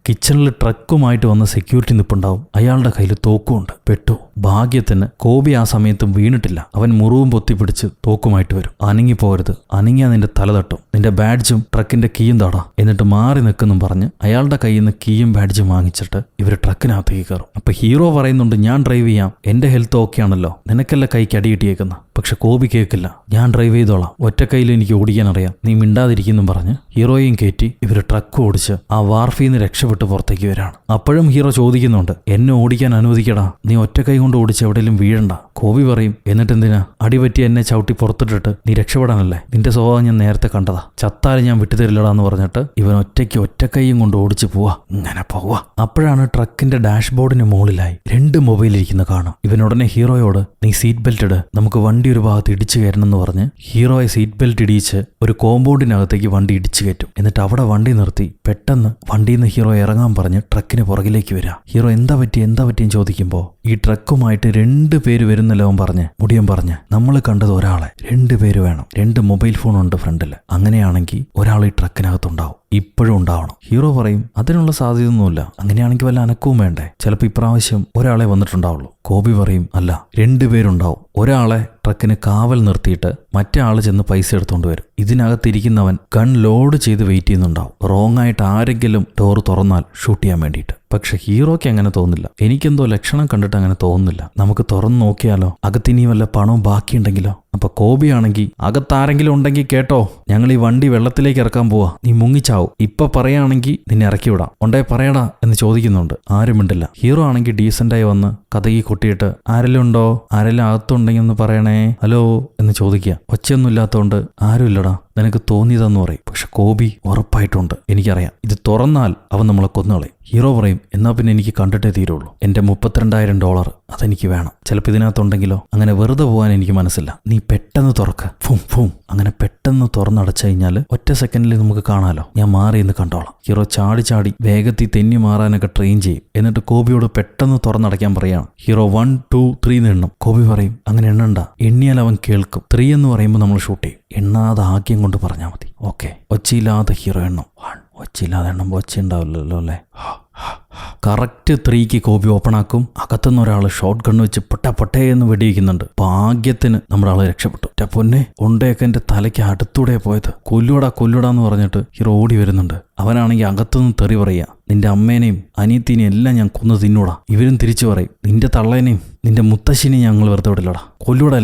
കിച്ചണിൽ ട്രക്കുമായിട്ട് വന്ന സെക്യൂരിറ്റി നിൽപ്പുണ്ടാവും. അയാളുടെ കയ്യിൽ തോക്കുമുണ്ട്. പെട്ടു. ഭാഗ്യത്തിന് കോബി ആ സമയത്തും വീണിട്ടില്ല. അവൻ മുറിവും പൊത്തിപ്പിടിച്ച് തോക്കുമായിട്ട് വരും. അനങ്ങിപ്പോരുത്, അനങ്ങിയാ നിന്റെ തല തട്ടും, നിന്റെ ബാഡ്ജും ട്രക്കിന്റെ കീയും താടാ, എന്നിട്ട് മാറി നിൽക്കെന്നും പറഞ്ഞ് അയാളുടെ കയ്യിൽ നിന്ന് കീയും ബാഡ്ജും വാങ്ങിച്ചിട്ട് ഇവർ ട്രക്കിനകത്തേക്ക് കയറും. അപ്പൊ ഹീറോ പറയുന്നുണ്ട്, ഞാൻ ഡ്രൈവ് ചെയ്യാം, എന്റെ ഹെൽത്ത് ഓക്കെ ആണല്ലോ, നിനക്കല്ല കൈക്ക് അടി കിട്ടിയേക്കുന്ന. പക്ഷെ കോബി കേൾക്കില്ല, ഞാൻ ഡ്രൈവ് ചെയ്തോളാം, ഒറ്റ കയ്യിൽ എനിക്ക് ഓടിക്കാൻ അറിയാം, നീ മിണ്ടാതിരിക്കുന്നു പറഞ്ഞ് ഹീറോയും കയറ്റി ഇവർ ട്രക്ക് ഓടിച്ച് ആ വാർഫിൽ നിന്ന് രക്ഷപ്പെട്ട് പുറത്തേക്ക് വരാണ്. അപ്പോഴും ഹീറോ ചോദിക്കുന്നുണ്ട്, എന്നെ ഓടിക്കാൻ അനുവദിക്കടാ, നീ ഒറ്റ കൈ കൊണ്ട് ഓടിച്ച് എവിടെയെങ്കിലും വീഴണ്ട. കോബി പറയും, എന്നിട്ടെന്തിനാ അടിപറ്റി എന്നെ ചവിട്ടി പുറത്തിട്ടിട്ട് നീ രക്ഷപ്പെടാനല്ലേ, നിന്റെ സ്വഭാവം ഞാൻ നേരത്തെ കണ്ടതാ, ചത്താലും ഞാൻ വിട്ടുതരില്ലടാന്ന് പറഞ്ഞിട്ട് ഇവൻ ഒറ്റക്കൈയും കൊണ്ട് ഓടിച്ച് ഇങ്ങനെ പോവാ. അപ്പോഴാണ് ട്രക്കിന്റെ ഡാഷ്ബോർഡിന് മുകളിലായി 2 മൊബൈൽ ഇരിക്കുന്ന കാണാം. ഇവനുടനെ ഹീറോയോട്, നീ സീറ്റ് ബെൽറ്റ് ഇട്, നമുക്ക് വണ്ടി ഒരു ഭാഗത്ത് ഇടിച്ചു കയറണമെന്ന് പറഞ്ഞ് ഹീറോയെ സീറ്റ് ബെൽറ്റ് ഇടിച്ച് ഒരു കോമ്പൗണ്ടിനകത്തേക്ക് വണ്ടി ഇടിച്ചു കയറ്റും. എന്നിട്ട് അവിടെ വണ്ടി നിർത്തി പെട്ടെന്ന് വണ്ടിയിൽ നിന്ന് ഹീറോയെ ഇറങ്ങാൻ പറഞ്ഞ് ട്രക്കിന് പുറകിലേക്ക് വരിക. ഹീറോ എന്താ പറ്റിയെന്ന് ചോദിക്കുമ്പോൾ ഈ ട്രക്കുമായിട്ട് 2 പേര് വരുന്നല്ലോ അവൻ പറഞ്ഞ് നമ്മൾ കണ്ടത് ഒരാളെ, 2 പേര് വേണം, 2 മൊബൈൽ ഫോൺ ഉണ്ട് ഫ്രണ്ടിൽ. അങ്ങനെയാണെങ്കിൽ ഒരാൾ ഈ ട്രക്കിനകത്തുണ്ടാവും, ഇപ്പോഴും ഉണ്ടാവണം. ഹീറോ പറയും അതിനുള്ള സാധ്യതയൊന്നുമില്ല, അങ്ങനെയാണെങ്കിൽ വല്ല അനക്കവും വേണ്ടേ, ചിലപ്പോൾ ഇപ്രാവശ്യം ഒരാളെ വന്നിട്ടുണ്ടാവുള്ളൂ. കോബി പറയും അല്ല, 2 പേരുണ്ടാവും. ഒരാളെ ട്രക്കിന് കാവൽ നിർത്തിയിട്ട് മറ്റേ ആള് ചെന്ന് പൈസ എടുത്തോണ്ട് വരും. ഇതിനകത്തിരിക്കുന്നവൻ ഗൺ ലോഡ് ചെയ്ത് വെയിറ്റ് ചെയ്യുന്നുണ്ടാവും, റോങ് ആയിട്ട് ആരെങ്കിലും ഡോർ തുറന്നാൽ ഷൂട്ട് ചെയ്യാൻ വേണ്ടിയിട്ട്. പക്ഷെ ഹീറോയ്ക്ക് അങ്ങനെ തോന്നില്ല. എനിക്കെന്തോ ലക്ഷണം കണ്ടിട്ട് അങ്ങനെ തോന്നുന്നില്ല. നമുക്ക് തുറന്നു നോക്കിയാലോ, അകത്തിനി വല്ല പണവും ബാക്കിയുണ്ടെങ്കിലോ. അപ്പൊ കോബി ആണെങ്കിൽ അകത്താരെങ്കിലും ഉണ്ടെങ്കിൽ കേട്ടോ, ഞങ്ങൾ ഈ വണ്ടി വെള്ളത്തിലേക്ക് ഇറക്കാൻ പോവാ, നീ മുങ്ങിച്ചാവും, ഇപ്പൊ പറയുകയാണെങ്കിൽ നിന്നെ ഇറക്കി വിടാം, ഉണ്ടേ പറയടാ എന്ന് ചോദിക്കുന്നുണ്ട്. ആരും മിണ്ടില്ല. ഹീറോ ആണെങ്കിൽ ഡീസന്റായി വന്ന് കഥകി കൊട്ടിയിട്ട് ആരെല്ലാം ഉണ്ടോ, ആരെല്ലാം അകത്തുണ്ടെങ്കിൽ ഒന്ന് പറയണേ, ഹലോ എന്ന് ചോദിക്കുക. ഒച്ചയൊന്നും ഇല്ലാത്തതുകൊണ്ട് ആരും ഇല്ലടാ, നിനക്ക് തോന്നിയതെന്ന് പറയും. പക്ഷെ കോബി ഉറപ്പായിട്ടുണ്ട്, എനിക്കറിയാം ഇത് തുറന്നാൽ അവൻ നമ്മളെ കൊന്നുകളയും. ഹീറോ പറയും എന്നാ പിന്നെ എനിക്ക് കണ്ടിട്ടേ തീരുള്ളൂ, എന്റെ $32,000 അതെനിക്ക് വേണം. ചിലപ്പോൾ ഇതിനകത്തുണ്ടെങ്കിലോ. അങ്ങനെ വെറുതെ പോകാൻ എനിക്ക് മനസ്സില്ല, നീ പെട്ടെന്ന് തുറക്ക. ഫും. അങ്ങനെ പെട്ടെന്ന് തുറന്നടച്ചു കഴിഞ്ഞാൽ ഒറ്റ സെക്കൻഡിൽ നമുക്ക് കാണാലോ, ഞാൻ മാറി എന്ന് കണ്ടോളാം. ഹീറോ ചാടി വേഗത്തിൽ തെന്നി മാറാനൊക്കെ ട്രെയിൻ ചെയ്യും. എന്നിട്ട് കോബിയോട് പെട്ടെന്ന് തുറന്നടയ്ക്കാൻ പറയാണ്. ഹീറോ 1 2 3 എണ്ണം. കോബി പറയും അങ്ങനെ എണ്ണണ്ട, എണ്ണിയാൽ അവൻ കേൾക്കും. 3 എന്ന് പറയുമ്പോൾ നമ്മൾ ഷൂട്ട് ചെയ്യും. എണ്ണാതെ ആഗ്യം കൊണ്ട് പറഞ്ഞാൽ മതി. ഓക്കെ. ഒച്ചയില്ലാതെ ഹീറോ എണ്ണം. 1. ഒച്ചയില്ലാതെ എണ്ണുമ്പോൾ ഒച്ച ഉണ്ടാവില്ലല്ലോ അല്ലേ. കറക്റ്റ് 3ക്ക് കോബി ഓപ്പൺ ആക്കും. അകത്തുനിന്ന് ഒരാൾ ഷോട്ട് ഗണ്ണ് വെച്ച് പൊട്ടേ എന്ന് വെടിയിക്കുന്നുണ്ട്. ഭാഗ്യത്തിന് നമ്മുടെ ആള് രക്ഷപ്പെട്ടു. പൊന്നെ, ഉണ്ടയൊക്കെ എന്റെ തലയ്ക്ക് അടുത്തൂടെ പോയത്. കൊല്ലുടാന്ന് പറഞ്ഞിട്ട് ഹീറോ ഓടി വരുന്നുണ്ട്. അവനാണെങ്കിൽ അകത്തുനിന്ന് തെറി പറയാ, നിന്റെ അമ്മേനെയും അനിയത്തിനെയും എല്ലാം ഞാൻ കൊന്നു തിന്നൂടാ. ഇവരും തിരിച്ചു പറയും, നിന്റെ തള്ളേനെയും നിന്റെ മുത്തശ്ശിനെയും ഞങ്ങൾ വെറുതെ വിടില്ലടാ, കൊല്ലൂടെ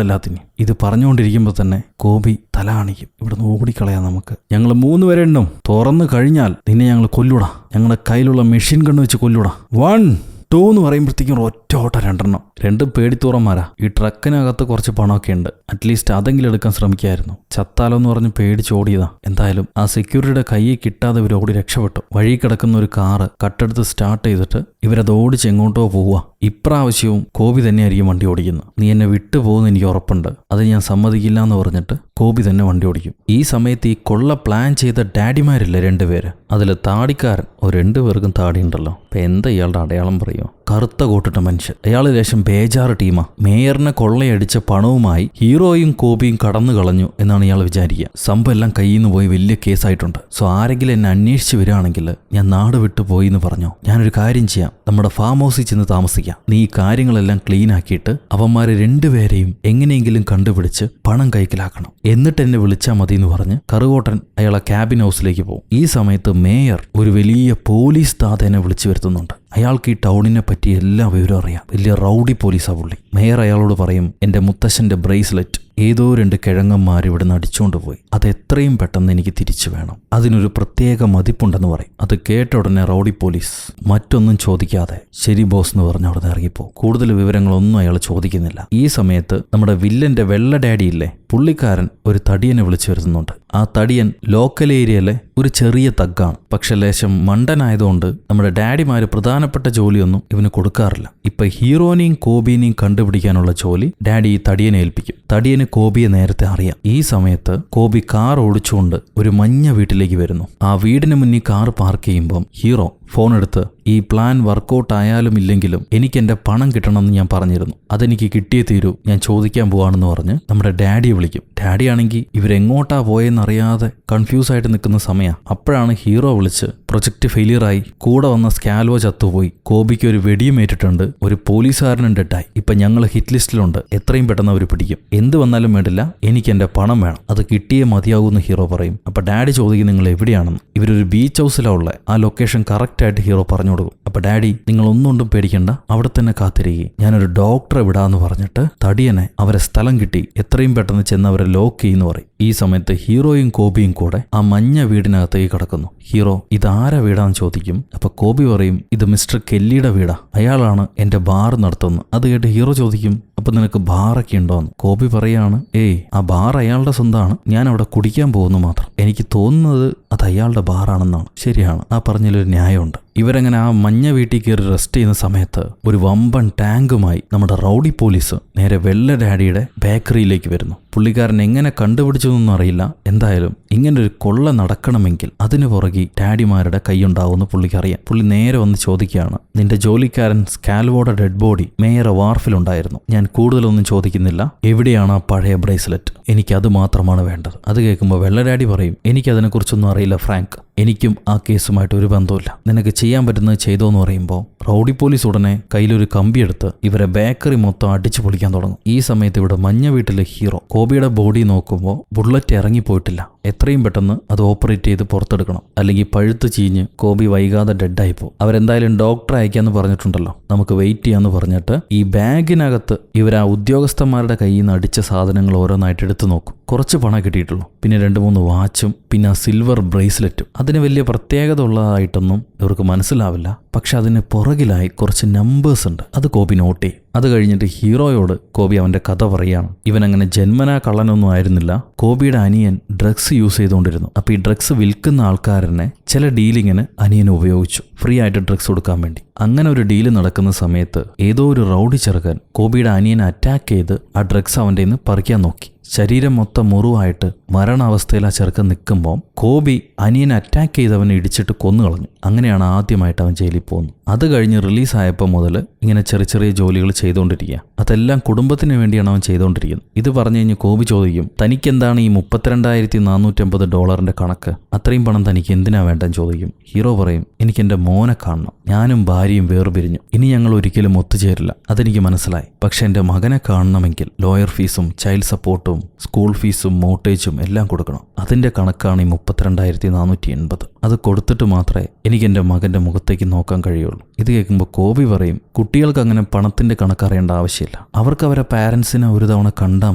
എല്ലാത്തിനെയും. ഇത് പറഞ്ഞുകൊണ്ടിരിക്കുമ്പോൾ തന്നെ കോബി തല കാണിക്കും, ഇവിടുന്ന് ഓടിക്കളയാം നമുക്ക്, ഞങ്ങൾ 3 പേരെ എണ്ണും, തുറന്നു കഴിഞ്ഞാൽ നിന്നെ ഞങ്ങൾ കൊല്ലൂടാ, ഞങ്ങളുടെ കയ്യിലുള്ള മെഷീൻ ഗണ്ണ് വെച്ച് കൊല്ലൂടാ. 1 2 എന്ന് പറയുമ്പോഴത്തേക്കും ഒറ്റ ഓട്ട 2 എണ്ണം. 2 പേടിത്തൂറന്മാരാ. ഈ ട്രക്കിനകത്ത് കുറച്ച് പണമൊക്കെ ഉണ്ട്, അറ്റ്ലീസ്റ്റ് അതെങ്കിലും എടുക്കാൻ ശ്രമിക്കായിരുന്നു. ചത്താലോ എന്ന് പറഞ്ഞ് പേടിച്ചോടിയതാ. എന്തായാലും ആ സെക്യൂരിറ്റിയുടെ കയ്യിൽ കിട്ടാതെ ഇവർ ഓടി രക്ഷപ്പെട്ടു. വഴി കിടക്കുന്ന ഒരു കാറ് കട്ടെടുത്ത് സ്റ്റാർട്ട് ചെയ്തിട്ട് ഇവരത് ഓടിച്ച് എങ്ങോട്ടോ പോവുക. ഇപ്രാവശ്യവും കോബി തന്നെയായിരിക്കും വണ്ടി ഓടിക്കുന്നത്. നീ എന്നെ വിട്ടുപോകുന്ന എനിക്ക് ഉറപ്പുണ്ട്, അത് ഞാൻ സമ്മതിക്കില്ല എന്ന് പറഞ്ഞിട്ട് കോബി തന്നെ വണ്ടി ഓടിക്കും. ഈ സമയത്ത് ഈ കൊള്ള പ്ലാൻ ചെയ്ത ഡാഡിമാരില്ലേ 2 പേര്, അതിൽ താടിക്കാരൻ, 2 പേർക്കും താടിയുണ്ടല്ലോ. ഇപ്പൊ എന്താ ഇയാളുടെ അടയാളം പറയുമോ? കറുത്ത കോട്ടിട്ട മനുഷ്യൻ. അയാൾ ലേശം ബേജാറ് ടീമാ. മേയറിനെ കൊള്ളയടിച്ച പണവുമായി ഹീറോയും കോബിയും കടന്നു കളഞ്ഞു എന്നാണ് ഇയാൾ വിചാരിക്കുക. സംഭവം എല്ലാം കയ്യിൽ നിന്ന് പോയി വലിയ കേസായിട്ടുണ്ട്. സോ ആരെങ്കിലും എന്നെ അന്വേഷിച്ച് വരികയാണെങ്കിൽ ഞാൻ നാട് വിട്ടു പോയി എന്ന് പറഞ്ഞോ, ഞാനൊരു കാര്യം ചെയ്യാം, നമ്മുടെ ഫാം ഹൗസിൽ ചെന്ന് താമസിക്കാം. നീ ഈ കാര്യങ്ങളെല്ലാം ക്ലീൻ ആക്കിയിട്ട് അവന്മാരെ 2 പേരെയും എങ്ങനെയെങ്കിലും കണ്ടുപിടിച്ച് പണം കൈക്കലാക്കണം, എന്നിട്ട് എന്നെ വിളിച്ചാൽ മതി എന്ന് പറഞ്ഞ് കറുകോട്ടൻ അയാളെ ക്യാബിൻ ഹൗസിലേക്ക് പോകും. ഈ സമയത്ത് മേയർ ഒരു വലിയ പോലീസ് താതേനെ വിളിച്ചു വരുത്തുന്നുണ്ട്. അയാൾക്ക് ഈ ടൗണിനെ പറ്റി എല്ലാ വിവരവും അറിയാം. വലിയ റൗഡി പോലീസാ പുള്ളി. മേയർ അയാളോട് പറയും, എന്റെ മുത്തശ്ശന്റെ ബ്രേസ്ലെറ്റ് ഏതോ 2 കിഴങ്ങന്മാർ ഇവിടെ നിന്ന് അടിച്ചുകൊണ്ട് പോയി, അത് എത്രയും പെട്ടെന്ന് എനിക്ക് തിരിച്ചു വേണം, അതിനൊരു പ്രത്യേക മതിപ്പുണ്ടെന്ന് പറയും. അത് കേട്ട ഉടനെ റൗഡി പോലീസ് മറ്റൊന്നും ചോദിക്കാതെ ശരി ബോസ് എന്ന് പറഞ്ഞ് അവിടെ നിന്ന് ഇറങ്ങിപ്പോകും. കൂടുതൽ വിവരങ്ങളൊന്നും അയാൾ ചോദിക്കുന്നില്ല. ഈ സമയത്ത് നമ്മുടെ വില്ലന്റെ വെള്ള ഡാഡി ഇല്ലേ, പുള്ളിക്കാരൻ ഒരു തടിയനെ വിളിച്ചു വരുത്തുന്നുണ്ട്. ആ തടിയൻ ലോക്കൽ ഏരിയയിലെ ഒരു ചെറിയ തഗ്ഗാണ്. പക്ഷെ ലേശം മണ്ടനായതുകൊണ്ട് നമ്മുടെ ഡാഡിമാര് പ്രധാനപ്പെട്ട ജോലിയൊന്നും ഇവന് കൊടുക്കാറില്ല. ഇപ്പൊ ഹീറോനെയും കോബിനെയും കണ്ടുപിടിക്കാനുള്ള ജോലി ഡാഡി ഈ തടിയനെ ഏൽപ്പിക്കും. തടിയന് കോബിയെ നേരത്തെ അറിയാം. ഈ സമയത്ത് കോബി കാർ ഓടിച്ചുകൊണ്ട് ഒരു മഞ്ഞ വീട്ടിലേക്ക് വരുന്നു. ആ വീടിന് മുന്നിൽ കാർ പാർക്ക് ചെയ്യുമ്പം ഹീറോ ഫോൺ എടുത്ത്, ഈ പ്ലാൻ വർക്കൗട്ട് ആയാലും ഇല്ലെങ്കിലും എനിക്ക് എന്റെ പണം കിട്ടണമെന്ന് ഞാൻ പറഞ്ഞിരുന്നു, അതെനിക്ക് കിട്ടിയേ തീരൂ, ഞാൻ ചോദിക്കാൻ പോവാണെന്ന് പറഞ്ഞ് നമ്മുടെ ഡാഡിയെ വിളിക്കും. ഡാഡി ആണെങ്കിൽ ഇവരെങ്ങോട്ടാ പോയെന്നറിയാതെ കൺഫ്യൂസ് ആയിട്ട് നിൽക്കുന്ന സമയം. അപ്പോഴാണ് ഹീറോ വിളിച്ച് പ്രൊജക്ട് ഫെയിലിയറായി, കൂടെ വന്ന സ്കാൽവോ ചത്തുപോയി, കോബിക്ക് ഒരു വെടിയുമേറ്റിട്ടുണ്ട്, ഒരു പോലീസുകാരനും ഡെഡായി, ഇപ്പൊ ഞങ്ങൾ ഹിറ്റ് ലിസ്റ്റിലുണ്ട്, എത്രയും പെട്ടെന്ന് അവർ പിടിക്കും, എന്ത് വന്നാലും വേണ്ടില്ല, എനിക്ക് എന്റെ പണം വേണം, അത് കിട്ടിയേ മതിയാകൂന്ന് ഹീറോ പറയും. അപ്പൊ ഡാഡി ചോദിക്കും നിങ്ങൾ എവിടെയാണെന്ന്. ഇവരൊരു ബീച്ച് ഹൗസിലാണ് ഉള്ളത്. ആ ലൊക്കേഷൻ കറക്റ്റ് ആയിട്ട് ഹീറോ പറഞ്ഞു കൊടുക്കും. അപ്പൊ ഡാഡി നിങ്ങൾ ഒന്നുകൊണ്ടും പേടിക്കണ്ട, അവിടെ തന്നെ കാത്തിരിക്കുകയും ഞാനൊരു ഡോക്ടറെ വിടാന്ന് പറഞ്ഞിട്ട് തടിയനെ അവരെ സ്ഥലം കിട്ടി എത്രയും പെട്ടെന്ന് ചെന്ന് അവരെ ലോക്ക് ചെയ്യുന്നു പറയും. ഈ സമയത്ത് ഹീറോയും കോബിയും കൂടെ ആ മഞ്ഞ വീടിനകത്തേക്ക് കടക്കുന്നു. ഹീറോ ഇതാരാ വീടാന്ന് ചോദിക്കും. അപ്പൊ കോബി പറയും ഇത് മിസ്റ്റർ കെല്ലിയുടെ വീടാ, അയാളാണ് എന്റെ ബാർ നടത്തുന്നത്. അത് കേട്ട് ഹീറോ ചോദിക്കും അപ്പൊ നിനക്ക് ബാറൊക്കെ ഉണ്ടോന്ന്. കോബി പറയാണ് ഏയ് ആ ബാർ അയാളുടെ സ്വന്തമാണ്, ഞാൻ അവിടെ കുടിക്കാൻ പോകുന്നു മാത്രം, എനിക്ക് തോന്നുന്നത് അത് അയാളുടെ ബാറാണെന്നാണ്. ശരിയാണ്, ആ പറഞ്ഞതിലൊരു ന്യായമുണ്ട്. ഇവരങ്ങനെ ആ മഞ്ഞ വീട്ടിൽ കയറി റെസ്റ്റ് ചെയ്യുന്ന സമയത്ത് ഒരു വമ്പൻ ടാങ്കുമായി നമ്മുടെ റൗഡി പോലീസ് നേരെ വെള്ള ഡാഡിയുടെ ബേക്കറിയിലേക്ക് വരുന്നു. പുള്ളിക്കാരൻ എങ്ങനെ കണ്ടുപിടിച്ചതൊന്നും അറിയില്ല. എന്തായാലും ഇങ്ങനൊരു കൊള്ള നടക്കണമെങ്കിൽ അതിനു പുറകെ ഡാഡിമാരുടെ കൈയുണ്ടാവുമെന്ന് പുള്ളിക്കറിയാം. പുള്ളി നേരെ വന്ന് ചോദിക്കുകയാണ്, നിന്റെ ജോലിക്കാരൻ സ്കാൽവോയുടെ ഡെഡ് ബോഡി മേയർ വാർഫിലുണ്ടായിരുന്നു. ഞാൻ കൂടുതലൊന്നും ചോദിക്കുന്നില്ല, എവിടെയാണ് ആ പഴയ ബ്രേസ്ലെറ്റ്? എനിക്കത് മാത്രമാണ് വേണ്ടത്. അത് കേൾക്കുമ്പോൾ വെള്ള ഡാഡി പറയും, എനിക്കതിനെക്കുറിച്ചൊന്നും അറിയില്ല ഫ്രാങ്ക്, എനിക്കും ആ കേസുമായിട്ട് ഒരു ബന്ധമില്ല. നിനക്ക് ചെയ്യാൻ പറ്റുന്നത് ചെയ്തോന്ന് പറയുമ്പോൾ റൗഡി പോലീസ് ഉടനെ കയ്യിലൊരു കമ്പിയെടുത്ത് ഇവരെ ബേക്കറി മൊത്തം അടിച്ചു പൊളിക്കാൻ തുടങ്ങും. ഈ സമയത്ത് ഇവിടെ മഞ്ഞ വീട്ടിലെ ഹീറോ കോബിയുടെ ബോഡി നോക്കുമ്പോൾ ബുള്ളറ്റ് ഇറങ്ങിപ്പോയിട്ടില്ല. എത്രയും പെട്ടെന്ന് അത് ഓപ്പറേറ്റ് ചെയ്ത് പുറത്തെടുക്കണം, അല്ലെങ്കിൽ പഴുത്ത് ചീഞ്ഞ് കോബി വൈകാതെ ഡെഡായി പോകും. അവരെന്തായാലും ഡോക്ടറെ അയക്കാന്ന് പറഞ്ഞിട്ടുണ്ടല്ലോ, നമുക്ക് വെയിറ്റ് ചെയ്യാന്ന് പറഞ്ഞിട്ട് ഈ ബാഗിനകത്ത് ഇവർ ആ ഉദ്യോഗസ്ഥന്മാരുടെ കയ്യിൽ നിന്ന് അടിച്ച സാധനങ്ങൾ ഓരോന്നായിട്ട് എടുത്തു നോക്കും. കുറച്ച് പണം കിട്ടിയിട്ടുള്ളൂ. പിന്നെ 2-3 വാച്ചും പിന്നെ ആ സിൽവർ ബ്രേസ്ലെറ്റും. അതിന് വലിയ പ്രത്യേകത ഉള്ളതായിട്ടൊന്നും ഇവർക്ക് മനസ്സിലാവില്ല. പക്ഷെ അതിന് പുറകിലായി കുറച്ച് നമ്പേഴ്സ് ഉണ്ട്. അത് കോബി നോട്ട് ചെയ്യും. അത് കഴിഞ്ഞിട്ട് ഹീറോയോട് കോബി അവന്റെ കഥ പറയാണ്. ഇവനങ്ങനെ ജന്മനാ കള്ളനൊന്നും ആയിരുന്നില്ല. കോബിയുടെ അനിയൻ ഡ്രഗ്സ് യൂസ് ചെയ്തുകൊണ്ടിരുന്നു. അപ്പോൾ ഈ ഡ്രഗ്സ് വിൽക്കുന്ന ആൾക്കാരനെ ചില ഡീലിങ്ങിന് അനിയനെ ഉപയോഗിച്ചു, ഫ്രീ ആയിട്ട് ഡ്രഗ്സ് കൊടുക്കാൻ വേണ്ടി. അങ്ങനെ ഒരു ഡീല് നടക്കുന്ന സമയത്ത് ഏതോ ഒരു റൗഡി ചെറുക്കൻ കോബിയുടെ അനിയനെ അറ്റാക്ക് ചെയ്ത് ആ ഡ്രഗ്സ് അവൻ്റെ നിന്ന് പറിക്കാൻ നോക്കി. ശരീരം മൊത്തം മുറിവായിട്ട് മരണാവസ്ഥയിൽ ആ ചെറുക്കൻ നിൽക്കുമ്പോൾ കോബി അനിയനെ അറ്റാക്ക് ചെയ്തവനെ ഇടിച്ചിട്ട് കൊന്നുകളഞ്ഞു. അങ്ങനെയാണ് ആദ്യമായിട്ട് അവൻ ജയിലിൽ പോകുന്നത്. അത് കഴിഞ്ഞ് റിലീസായപ്പോൾ മുതൽ ഇങ്ങനെ ചെറിയ ചെറിയ ജോലികൾ ചെയ്തുകൊണ്ടിരിക്കുക. അതെല്ലാം കുടുംബത്തിന് വേണ്ടിയാണ് അവൻ ചെയ്തുകൊണ്ടിരിക്കുന്നത്. ഇത് പറഞ്ഞു കഴിഞ്ഞ് കോബി ചോദിക്കും, തനിക്കെന്താണ് ഈ $32,450 കണക്ക്? അത്രയും പണം തനിക്ക് എന്തിനാ വേണ്ടെന്ന് ചോദിക്കും. ഹീറോ പറയും, എനിക്ക് എൻ്റെ മോനെ കാണണം. ഞാനും ഭാര്യയും വേർപിരിഞ്ഞു. ഇനി ഞങ്ങൾ ഒരിക്കലും ഒത്തുചേരില്ല. അതെനിക്ക് മനസ്സിലായി. പക്ഷെ എൻ്റെ മകനെ കാണണമെങ്കിൽ ലോയർ ഫീസും ചൈൽഡ് സപ്പോർട്ടും സ്കൂൾ ഫീസും മോർട്ടേജും എല്ലാം കൊടുക്കണം. അതിൻ്റെ കണക്കാണ് ഈ $32,480. അത് കൊടുത്തിട്ട് മാത്രമേ എനിക്ക് എൻ്റെ മകൻ്റെ മുഖത്തേക്ക് നോക്കാൻ കഴിയുള്ളൂ. ഇത് കേൾക്കുമ്പോൾ കോബി പറയും, കുട്ടികൾക്ക് അങ്ങനെ പണത്തിൻ്റെ കണക്കറിയേണ്ട ആവശ്യമില്ല. അവർക്ക് അവരുടെ പാരൻസിനെ ഒരു തവണ കണ്ടാൽ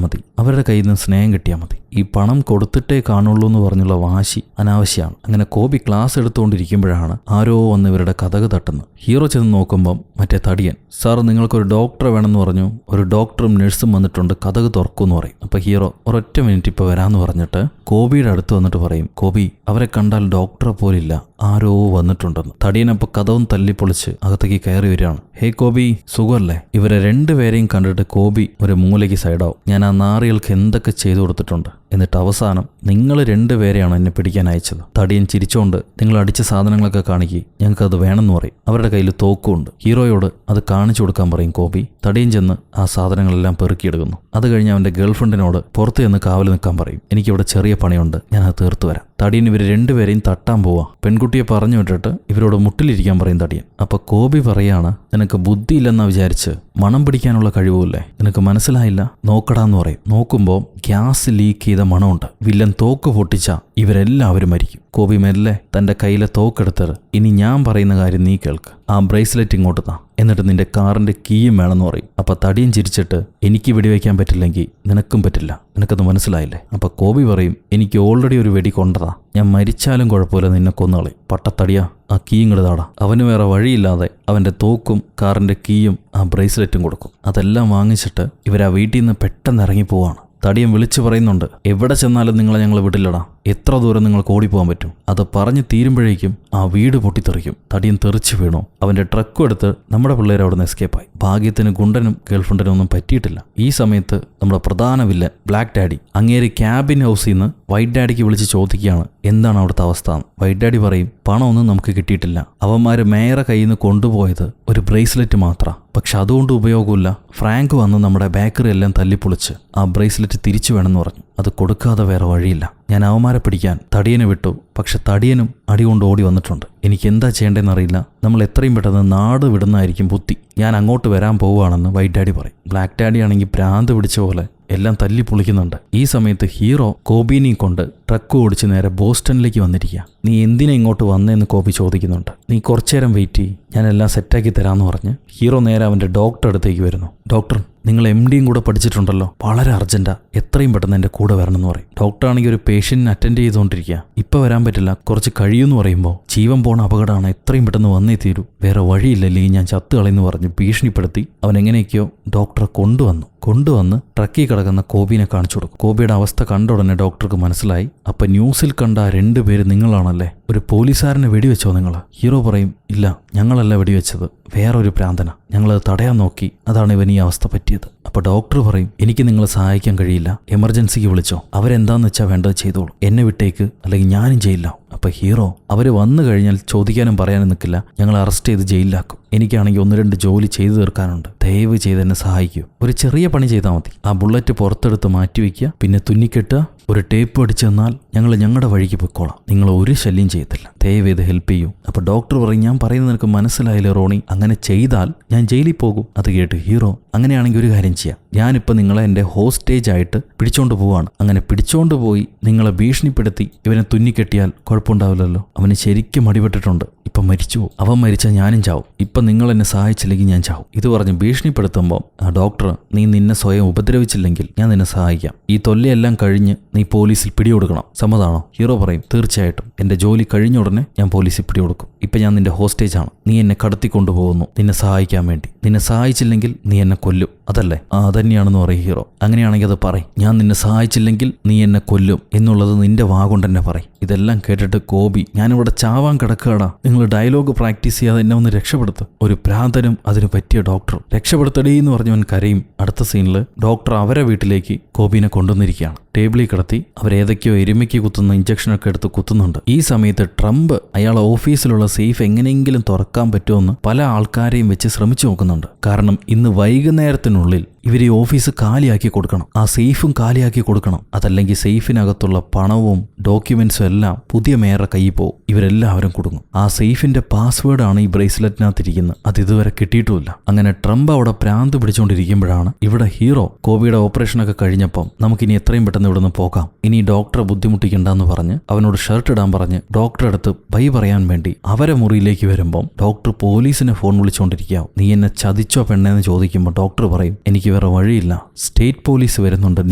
മതി, അവരുടെ കയ്യിൽ നിന്ന് സ്നേഹം കിട്ടിയാൽ മതി. ഈ പണം കൊടുത്തിട്ടേ കാണുള്ളൂ എന്ന് പറഞ്ഞുള്ള വാശി അനാവശ്യമാണ്. അങ്ങനെ കോബി ക്ലാസ് എടുത്തുകൊണ്ടിരിക്കുമ്പോഴാണ് ആരോ വന്ന് ഇവരുടെ കഥക് തട്ടുന്നത്. ഹീറോ ചെന്ന് നോക്കുമ്പം മറ്റേ തടിയൻ, സാർ നിങ്ങൾക്കൊരു ഡോക്ടറെ വേണമെന്ന് പറഞ്ഞു, ഒരു ഡോക്ടറും നഴ്സും വന്നിട്ടുണ്ട്, കഥക് തുറക്കുമെന്ന് പറയും. അപ്പോൾ ഹീറോ ഒരൊറ്റ മിനിറ്റ് ഇപ്പോൾ വരാമെന്ന് പറഞ്ഞിട്ട് കോബിയുടെ അടുത്ത് വന്നിട്ട് പറയും, കോബി അവരെ കണ്ടാൽ ഡോക്ടറെ പോലില്ല, ആരോ വന്നിട്ടുണ്ടെന്ന്. തടിയനപ്പോൾ കഥവും തല്ലിപ്പൊളിച്ച് അകത്തേക്ക് കയറി വരികയാണ്. ഹേ കോബി, സുഖമല്ലേ? ഇവരെ രണ്ടുപേരെയും കണ്ടിട്ട് കോബി ഒരു മൂലയ്ക്ക് സൈഡാവും. ഞാൻ ആ നാറികൾക്ക് എന്തൊക്കെ ചെയ്തു കൊടുത്തിട്ടുണ്ട്, എന്നിട്ട് അവസാനം നിങ്ങൾ രണ്ടുപേരെയാണ് എന്നെ പിടിക്കാൻ അയച്ചത്. തടിയൻ ചിരിച്ചോണ്ട്, നിങ്ങൾ അടിച്ച സാധനങ്ങളൊക്കെ കാണിക്കി, ഞങ്ങൾക്കത് വേണമെന്ന് പറയും. അവരുടെ കയ്യിൽ തോക്കുമുണ്ട്. ഹീറോയോട് അത് കാണിച്ചു കൊടുക്കാൻ പറയും കോബി. തടിയൻ ചെന്ന് ആ സാധനങ്ങളെല്ലാം പെറുക്കിയെടുക്കുന്നു. അത് കഴിഞ്ഞ് അവൻ്റെ ഗേൾഫ്രണ്ടിനോട് പുറത്ത് ചെന്ന് കാവൽ നിൽക്കാൻ പറയും. എനിക്കിവിടെ ചെറിയ പണിയുണ്ട്, ഞാനത് തീർത്തു വരാം. തടിയൻ ഇവർ രണ്ടുപേരെയും തട്ടാൻ പോവാ. പെൺകുട്ടിയെ പറഞ്ഞു വിട്ടിട്ട് ഇവരോട് മുട്ടിലിരിക്കാൻ പറയും തടിയൻ. അപ്പൊ കോബി പറയാണ്, നിനക്ക് ബുദ്ധിയില്ലെന്നാ വിചാരിച്ച് മണം പിടിക്കാനുള്ള കഴിവുമില്ലേ? നിനക്ക് മനസ്സിലായില്ല, നോക്കടാന്ന് പറയും. നോക്കുമ്പോൾ ഗ്യാസ് ലീക്ക് ചെയ്ത മണമുണ്ട്. വില്ലൻ തോക്ക് പൊട്ടിച്ച ഇവരെല്ലാവരും മരിക്കും. കോബി മെല്ലെ തന്റെ കയ്യിലെ തോക്കെടുത്തത്, ഇനി ഞാൻ പറയുന്ന കാര്യം നീ കേൾക്ക്, ആ ബ്രേസ്ലെറ്റ് ഇങ്ങോട്ട് താ, എന്നിട്ട് നിന്റെ കാറിന്റെ കീയും വേണമെന്ന് പറയും. അപ്പൊ തടിയും ചിരിച്ചിട്ട്, എനിക്ക് വെടിവെക്കാൻ പറ്റില്ലെങ്കിൽ നിനക്കും പറ്റില്ല, നിനക്കത് മനസ്സിലായില്ലേ? അപ്പൊ കോബി പറയും, എനിക്ക് ഓൾറെഡി ഒരു വെടി കൊണ്ടതാ, ഞാൻ മരിച്ചാലും കുഴപ്പമില്ല, നിന്നെ കൊന്നുകളയും. പട്ടത്തടിയാ, ആ കീ ഇങ്ങോട്ട് താടാ. അവന് വേറെ വഴിയില്ലാതെ അവന്റെ തോക്കും കാറിന്റെ കീയും ആ ബ്രേസ്ലെറ്റും കൊടുക്കും. അതെല്ലാം വാങ്ങിച്ചിട്ട് ഇവരാ വീട്ടിൽ നിന്ന് പെട്ടെന്ന് ഇറങ്ങി പോവാണ്. തടിയൻ വിളിച്ചു പറയുന്നുണ്ട്, എവിടെ ചെന്നാലും നിങ്ങളെ ഞങ്ങൾ വിടില്ലടാ, എത്ര ദൂരം നിങ്ങൾക്ക് ഓടിപ്പോകാൻ പറ്റും. അത് പറഞ്ഞ് തീരുമ്പോഴേക്കും ആ വീട് പൊട്ടിത്തെറിക്കും. തടിയൻ തെറിച്ചു വീണു. അവന്റെ ട്രക്കും എടുത്ത് നമ്മുടെ പിള്ളേർ അവിടെ നിന്ന് എസ്കേപ്പായി. ഭാഗ്യത്തിന് ഗുണ്ടനും ഗേൾഫ്രണ്ടിനും ഒന്നും പറ്റിയിട്ടില്ല. ഈ സമയത്ത് നമ്മുടെ പ്രധാന വില്ലൻ ബ്ലാക്ക് ഡാഡി അങ്ങേര് ക്യാബിൻ ഹൗസിൽ നിന്ന് വൈറ്റ് ഡാഡിക്ക് വിളിച്ച് ചോദിക്കുകയാണ്, എന്താണ് അവിടുത്തെ അവസ്ഥ. വൈറ്റ് ഡാഡി പറയും, പണമൊന്നും നമുക്ക് കിട്ടിയിട്ടില്ല, അവന്മാര് മേയറെ കയ്യിൽ നിന്ന് കൊണ്ടുപോയത് ഒരു ബ്രേസ്ലെറ്റ് മാത്രമാണ്, പക്ഷെ അതുകൊണ്ട് ഉപയോഗമില്ല. ഫ്രാങ്ക് വന്ന് നമ്മുടെ ബേക്കറി എല്ലാം തല്ലിപ്പൊളിച്ച് ആ ബ്രേസ്ലെറ്റ് തിരിച്ചു വേണമെന്ന് പറഞ്ഞു. അത് കൊടുക്കാതെ വേറെ വഴിയില്ല. ഞാൻ അവന്മാരെ പിടിക്കാൻ തടിയനെ വിട്ടു, പക്ഷെ തടിയനും അടികൊണ്ട് ഓടി വന്നിട്ടുണ്ട്. എനിക്ക് എന്താ ചെയ്യേണ്ടതെന്നറിയില്ല. നമ്മൾ എത്രയും പെട്ടെന്ന് നാട് വിടുന്നതായിരിക്കും ബുദ്ധി. ഞാൻ അങ്ങോട്ട് വരാൻ പോവുകയാണെന്ന് വൈറ്റ് ഡാഡി പറയും. ബ്ലാക്ക് ഡാഡി ആണെങ്കിൽ ഭ്രാന്ത് പിടിച്ച പോലെ എല്ലാം തല്ലി പൊളിക്കുന്നുണ്ട്. ഈ സമയത്ത് ഹീറോ കോബീനെയും കൊണ്ട് ട്രക്ക് ഓടിച്ച് നേരെ ബോസ്റ്റണിലേക്ക് വന്നിരിക്കുക. നീ എന്തിനാ ഇങ്ങോട്ട് വന്നേന്ന് കോബി ചോദിക്കുന്നുണ്ട്. നീ കുറച്ചേരം വെയിറ്റ് ചെയ്യ്, ഞാനെല്ലാം സെറ്റാക്കി തരാമെന്ന് പറഞ്ഞ് ഹീറോ നേരെ അവൻ്റെ ഡോക്ടർ അടുത്തേക്ക് വരുന്നു. ഡോക്ടർ, നിങ്ങൾ MDയും കൂടെ പഠിച്ചിട്ടുണ്ടല്ലോ, വളരെ അർജൻറ്റാ, എത്രയും പെട്ടെന്ന് എൻ്റെ കൂടെ വരണമെന്ന് പറയും. ഡോക്ടറാണെങ്കിൽ ഒരു പേഷ്യൻറ്റിനെ അറ്റൻഡ് ചെയ്തുകൊണ്ടിരിക്കുക. ഇപ്പം വരാൻ പറ്റില്ല, കുറച്ച് കഴിയുമെന്ന് പറയുമ്പോൾ ജീവൻ പോണ അപകടമാണ്, എത്രയും പെട്ടെന്ന് വന്നേ തീരൂ, വേറെ വഴിയില്ലല്ലേ, ഞാൻ ചത്ത് കളയെന്ന് പറഞ്ഞ് ഭീഷണിപ്പെടുത്തി അവൻ എങ്ങനെയൊക്കെയോ ഡോക്ടറെ കൊണ്ടുവന്ന് ട്രക്കിൽ കിടക്കുന്ന കോബീനെ കാണിച്ചു കൊടുക്കും. കോബിയുടെ അവസ്ഥ കണ്ട ഉടനെ ഡോക്ടർക്ക് മനസ്സിലായി. അപ്പം ന്യൂസിൽ കണ്ട 2 പേര് നിങ്ങളാണല്ലേ, ഒരു പോലീസുകാരനെ വെടിവെച്ചോ നിങ്ങൾ? ഹീറോ പറയും, ഇല്ല, ഞങ്ങളല്ല വെടിവെച്ചത്, വേറൊരു പ്രാന്തന. ഞങ്ങളത് തടയാൻ നോക്കി, അതാണ് ഇവൻ ഈ അവസ്ഥ പറ്റിയത്. അപ്പോൾ ഡോക്ടർ പറയും, എനിക്ക് നിങ്ങളെ സഹായിക്കാൻ കഴിയില്ല, എമർജൻസിക്ക് വിളിച്ചോ, അവരെന്താന്ന് വെച്ചാൽ വേണ്ടത് ചെയ്തോളൂ, എന്നെ വിട്ടേക്ക്, അല്ലെങ്കിൽ ഞാനും ജയിലിലാവും. അപ്പോൾ ഹീറോ, അവർ വന്നു കഴിഞ്ഞാൽ ചോദിക്കാനും പറയാനും നിൽക്കില്ല, ഞങ്ങൾ അറസ്റ്റ് ചെയ്ത് ജയിലിലാക്കും. എനിക്കാണെങ്കിൽ 1-2 ജോലി ചെയ്തു തീർക്കാനുണ്ട്, ദയവ് ചെയ്ത് എന്നെ സഹായിക്കൂ. ഒരു ചെറിയ പണി ചെയ്താൽ മതി. ആ ബുള്ളറ്റ് പുറത്തെടുത്ത് മാറ്റിവെക്കുക, പിന്നെ തുന്നിക്കെട്ടുക, ഒരു ടേപ്പ് അടിച്ചു തന്നാൽ ഞങ്ങൾ ഞങ്ങളുടെ വഴിക്ക് പൊയ്ക്കോളാം, നിങ്ങൾ ഒരു ശല്യം ചെയ്യത്തില്ല, ദയവ് ചെയ്ത് ഹെൽപ്പ് ചെയ്യൂ. അപ്പോൾ ഡോക്ടർ പറയും, ഞാൻ പറയുന്നത് നിനക്ക് മനസ്സിലായില്ലേ റോണി, അങ്ങനെ ചെയ്താൽ ഞാൻ ജയിലിൽ പോകും. അത് കേട്ട് ഹീറോ, അങ്ങനെയാണെങ്കിൽ ഒരു കാര്യം ചെയ്യാം, ഞാനിപ്പോൾ നിങ്ങളെ എൻ്റെ ഹോസ്റ്റേജ് ആയിട്ട് പിടിച്ചോണ്ട് പോവാണ്. അങ്ങനെ പിടിച്ചോണ്ട് പോയി നിങ്ങളെ ഭീഷണിപ്പെടുത്തി ഇവനെ തുന്നിക്കെട്ടിയാൽ കുഴപ്പമുണ്ടാവില്ലല്ലോ. അവന് ശരിക്കും അടിപെട്ടിട്ടുണ്ട്, ഇപ്പം മരിച്ചു. അവൻ മരിച്ചാൽ ഞാനും ചാവും. ഇപ്പം നിങ്ങൾ എന്നെ സഹായിച്ചില്ലെങ്കിൽ ഞാൻ ചാവും. ഇത് പറഞ്ഞ് ഭീഷണിപ്പെടുത്തുമ്പോൾ ആ ഡോക്ടർ, നീ നിന്നെ സ്വയം ഉപദ്രവിച്ചില്ലെങ്കിൽ ഞാൻ നിന്നെ സഹായിക്കാം. ഈ തൊല്ലയെല്ലാം കഴിഞ്ഞ് നീ പോലീസിൽ പിടികൊടുക്കണം, സമ്മതമാണോ? ഹീറോ പറയും, തീർച്ചയായിട്ടും, എൻ്റെ ജോലി കഴിഞ്ഞ ഉടനെ ഞാൻ പോലീസിൽ പിടികൊടുക്കും. ഇപ്പം ഞാൻ നിന്റെ ഹോസ്റ്റേജ് ആണ്, നീ എന്നെ കടത്തിക്കൊണ്ടുപോകുന്നു നിന്നെ സഹായിക്കാൻ വേണ്ടി. നിന്നെ സഹായിച്ചില്ലെങ്കിൽ നീ എന്നെ കൊല്ലും, അതല്ലേ? അതന്നെയാണെന്ന് പറയും ഹീറോ. അങ്ങനെയാണെങ്കിൽ അത് പറയും, ഞാൻ നിന്നെ സഹായിച്ചില്ലെങ്കിൽ നീ എന്നെ കൊല്ലും എന്നുള്ളത് നിന്റെ വാഗൊണ്ട് തന്നെ പറയും. ഇതെല്ലാം കേട്ടിട്ട് കോബി, ഞാനിവിടെ ചാവാൻ കിടക്കുകടാ, നിങ്ങൾ ഡയലോഗ് പ്രാക്ടീസ് ചെയ്യാതെ എന്നെ ഒന്ന് രക്ഷപ്പെടുത്തും. ഒരു ഭ്രാന്തനും അതിന് പറ്റിയ ഡോക്ടറും രക്ഷപ്പെടുത്തടേ എന്ന് പറഞ്ഞവൻ കരയും. അടുത്ത സീനിൽ ഡോക്ടർ അവരെ വീട്ടിലേക്ക് കോബിനെ കൊണ്ടുവന്നിരിക്കുകയാണ്. ടേബിളിൽ കിടത്തി അവരേതൊക്കെയോ എരുമയ്ക്ക് കുത്തുന്ന ഇഞ്ചക്ഷനൊക്കെ എടുത്ത് കുത്തുന്നുണ്ട്. ഈ സമയത്ത് ട്രംപ് അയാളെ ഓഫീസിലുള്ള സേഫ് എങ്ങനെയെങ്കിലും തുറക്കാൻ പറ്റുമെന്ന് പല ആൾക്കാരെയും വെച്ച് ശ്രമിച്ചു നോക്കുന്നുണ്ട്. കാരണം ഇന്ന് വൈകുന്നേരത്തിനുള്ളിൽ ഇവർ ഈ ഓഫീസ് കാലിയാക്കി കൊടുക്കണം, ആ സേഫും കാലിയാക്കി കൊടുക്കണം. അതല്ലെങ്കിൽ സേഫിനകത്തുള്ള പണവും ഡോക്യുമെന്റ്സും എല്ലാം പുതിയ മേയറുടെ കയ്യിൽ പോകും, ഇവരെല്ലാവരും കൊടുക്കും. ആ സേഫിന്റെ പാസ്വേഡാണ് ഈ ബ്രേസ്ലെറ്റിനകത്തിരിക്കുന്നത്, അത് ഇതുവരെ കിട്ടിയിട്ടുമില്ല. അങ്ങനെ ട്രംപ് അവിടെ പ്രാന്ത് പിടിച്ചുകൊണ്ടിരിക്കുമ്പോഴാണ് ഇവിടെ ഹീറോ കോബിയുടെ ഓപ്പറേഷനൊക്കെ കഴിഞ്ഞപ്പം നമുക്കിനി എത്രയും പെട്ടെന്ന് ഇവിടുന്ന് പോകാം, ഇനി ഡോക്ടറെ ബുദ്ധിമുട്ടിക്കണ്ടെന്ന് പറഞ്ഞ് അവനോട് ഷർട്ട് ഇടാൻ പറഞ്ഞ് ഡോക്ടറെ അടുത്ത് ബൈ പറയാൻ വേണ്ടി അവരെ മുറിയിലേക്ക് വരുമ്പം ഡോക്ടർ പോലീസിനെ ഫോൺ വിളിച്ചുകൊണ്ടിരിക്കാവും. നീ എന്നെ ചതിച്ചോ പെണ്ണേന്ന് ചോദിക്കുമ്പോൾ ഡോക്ടർ പറയും, എനിക്ക് വേറെ വഴിയില്ല, സ്റ്റേറ്റ് പോലീസ് വരുന്നുണ്ട്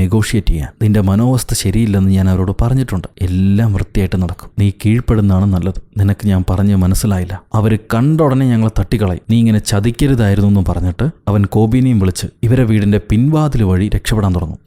നെഗോഷിയേറ്റ് ചെയ്യാൻ, നിന്റെ മനോവസ്ഥ ശരിയില്ലെന്ന് ഞാൻ അവരോട് പറഞ്ഞിട്ടുണ്ട്, എല്ലാം വൃത്തിയായിട്ട് നടക്കും, നീ കീഴ്പ്പെടുന്നതാണ് നല്ലത്, നിനക്ക് ഞാൻ പറഞ്ഞ് മനസ്സിലായില്ല, അവർ കണ്ട ഉടനെ ഞങ്ങളെ തട്ടിക്കളയും, നീ ഇങ്ങനെ ചതിക്കരുതായിരുന്നു എന്ന് പറഞ്ഞിട്ട് അവൻ കോബിനെയും വിളിച്ച് ഇവരെ വീടിന്റെ പിൻവാതിൽ വഴി രക്ഷപ്പെടാൻ തുടങ്ങും.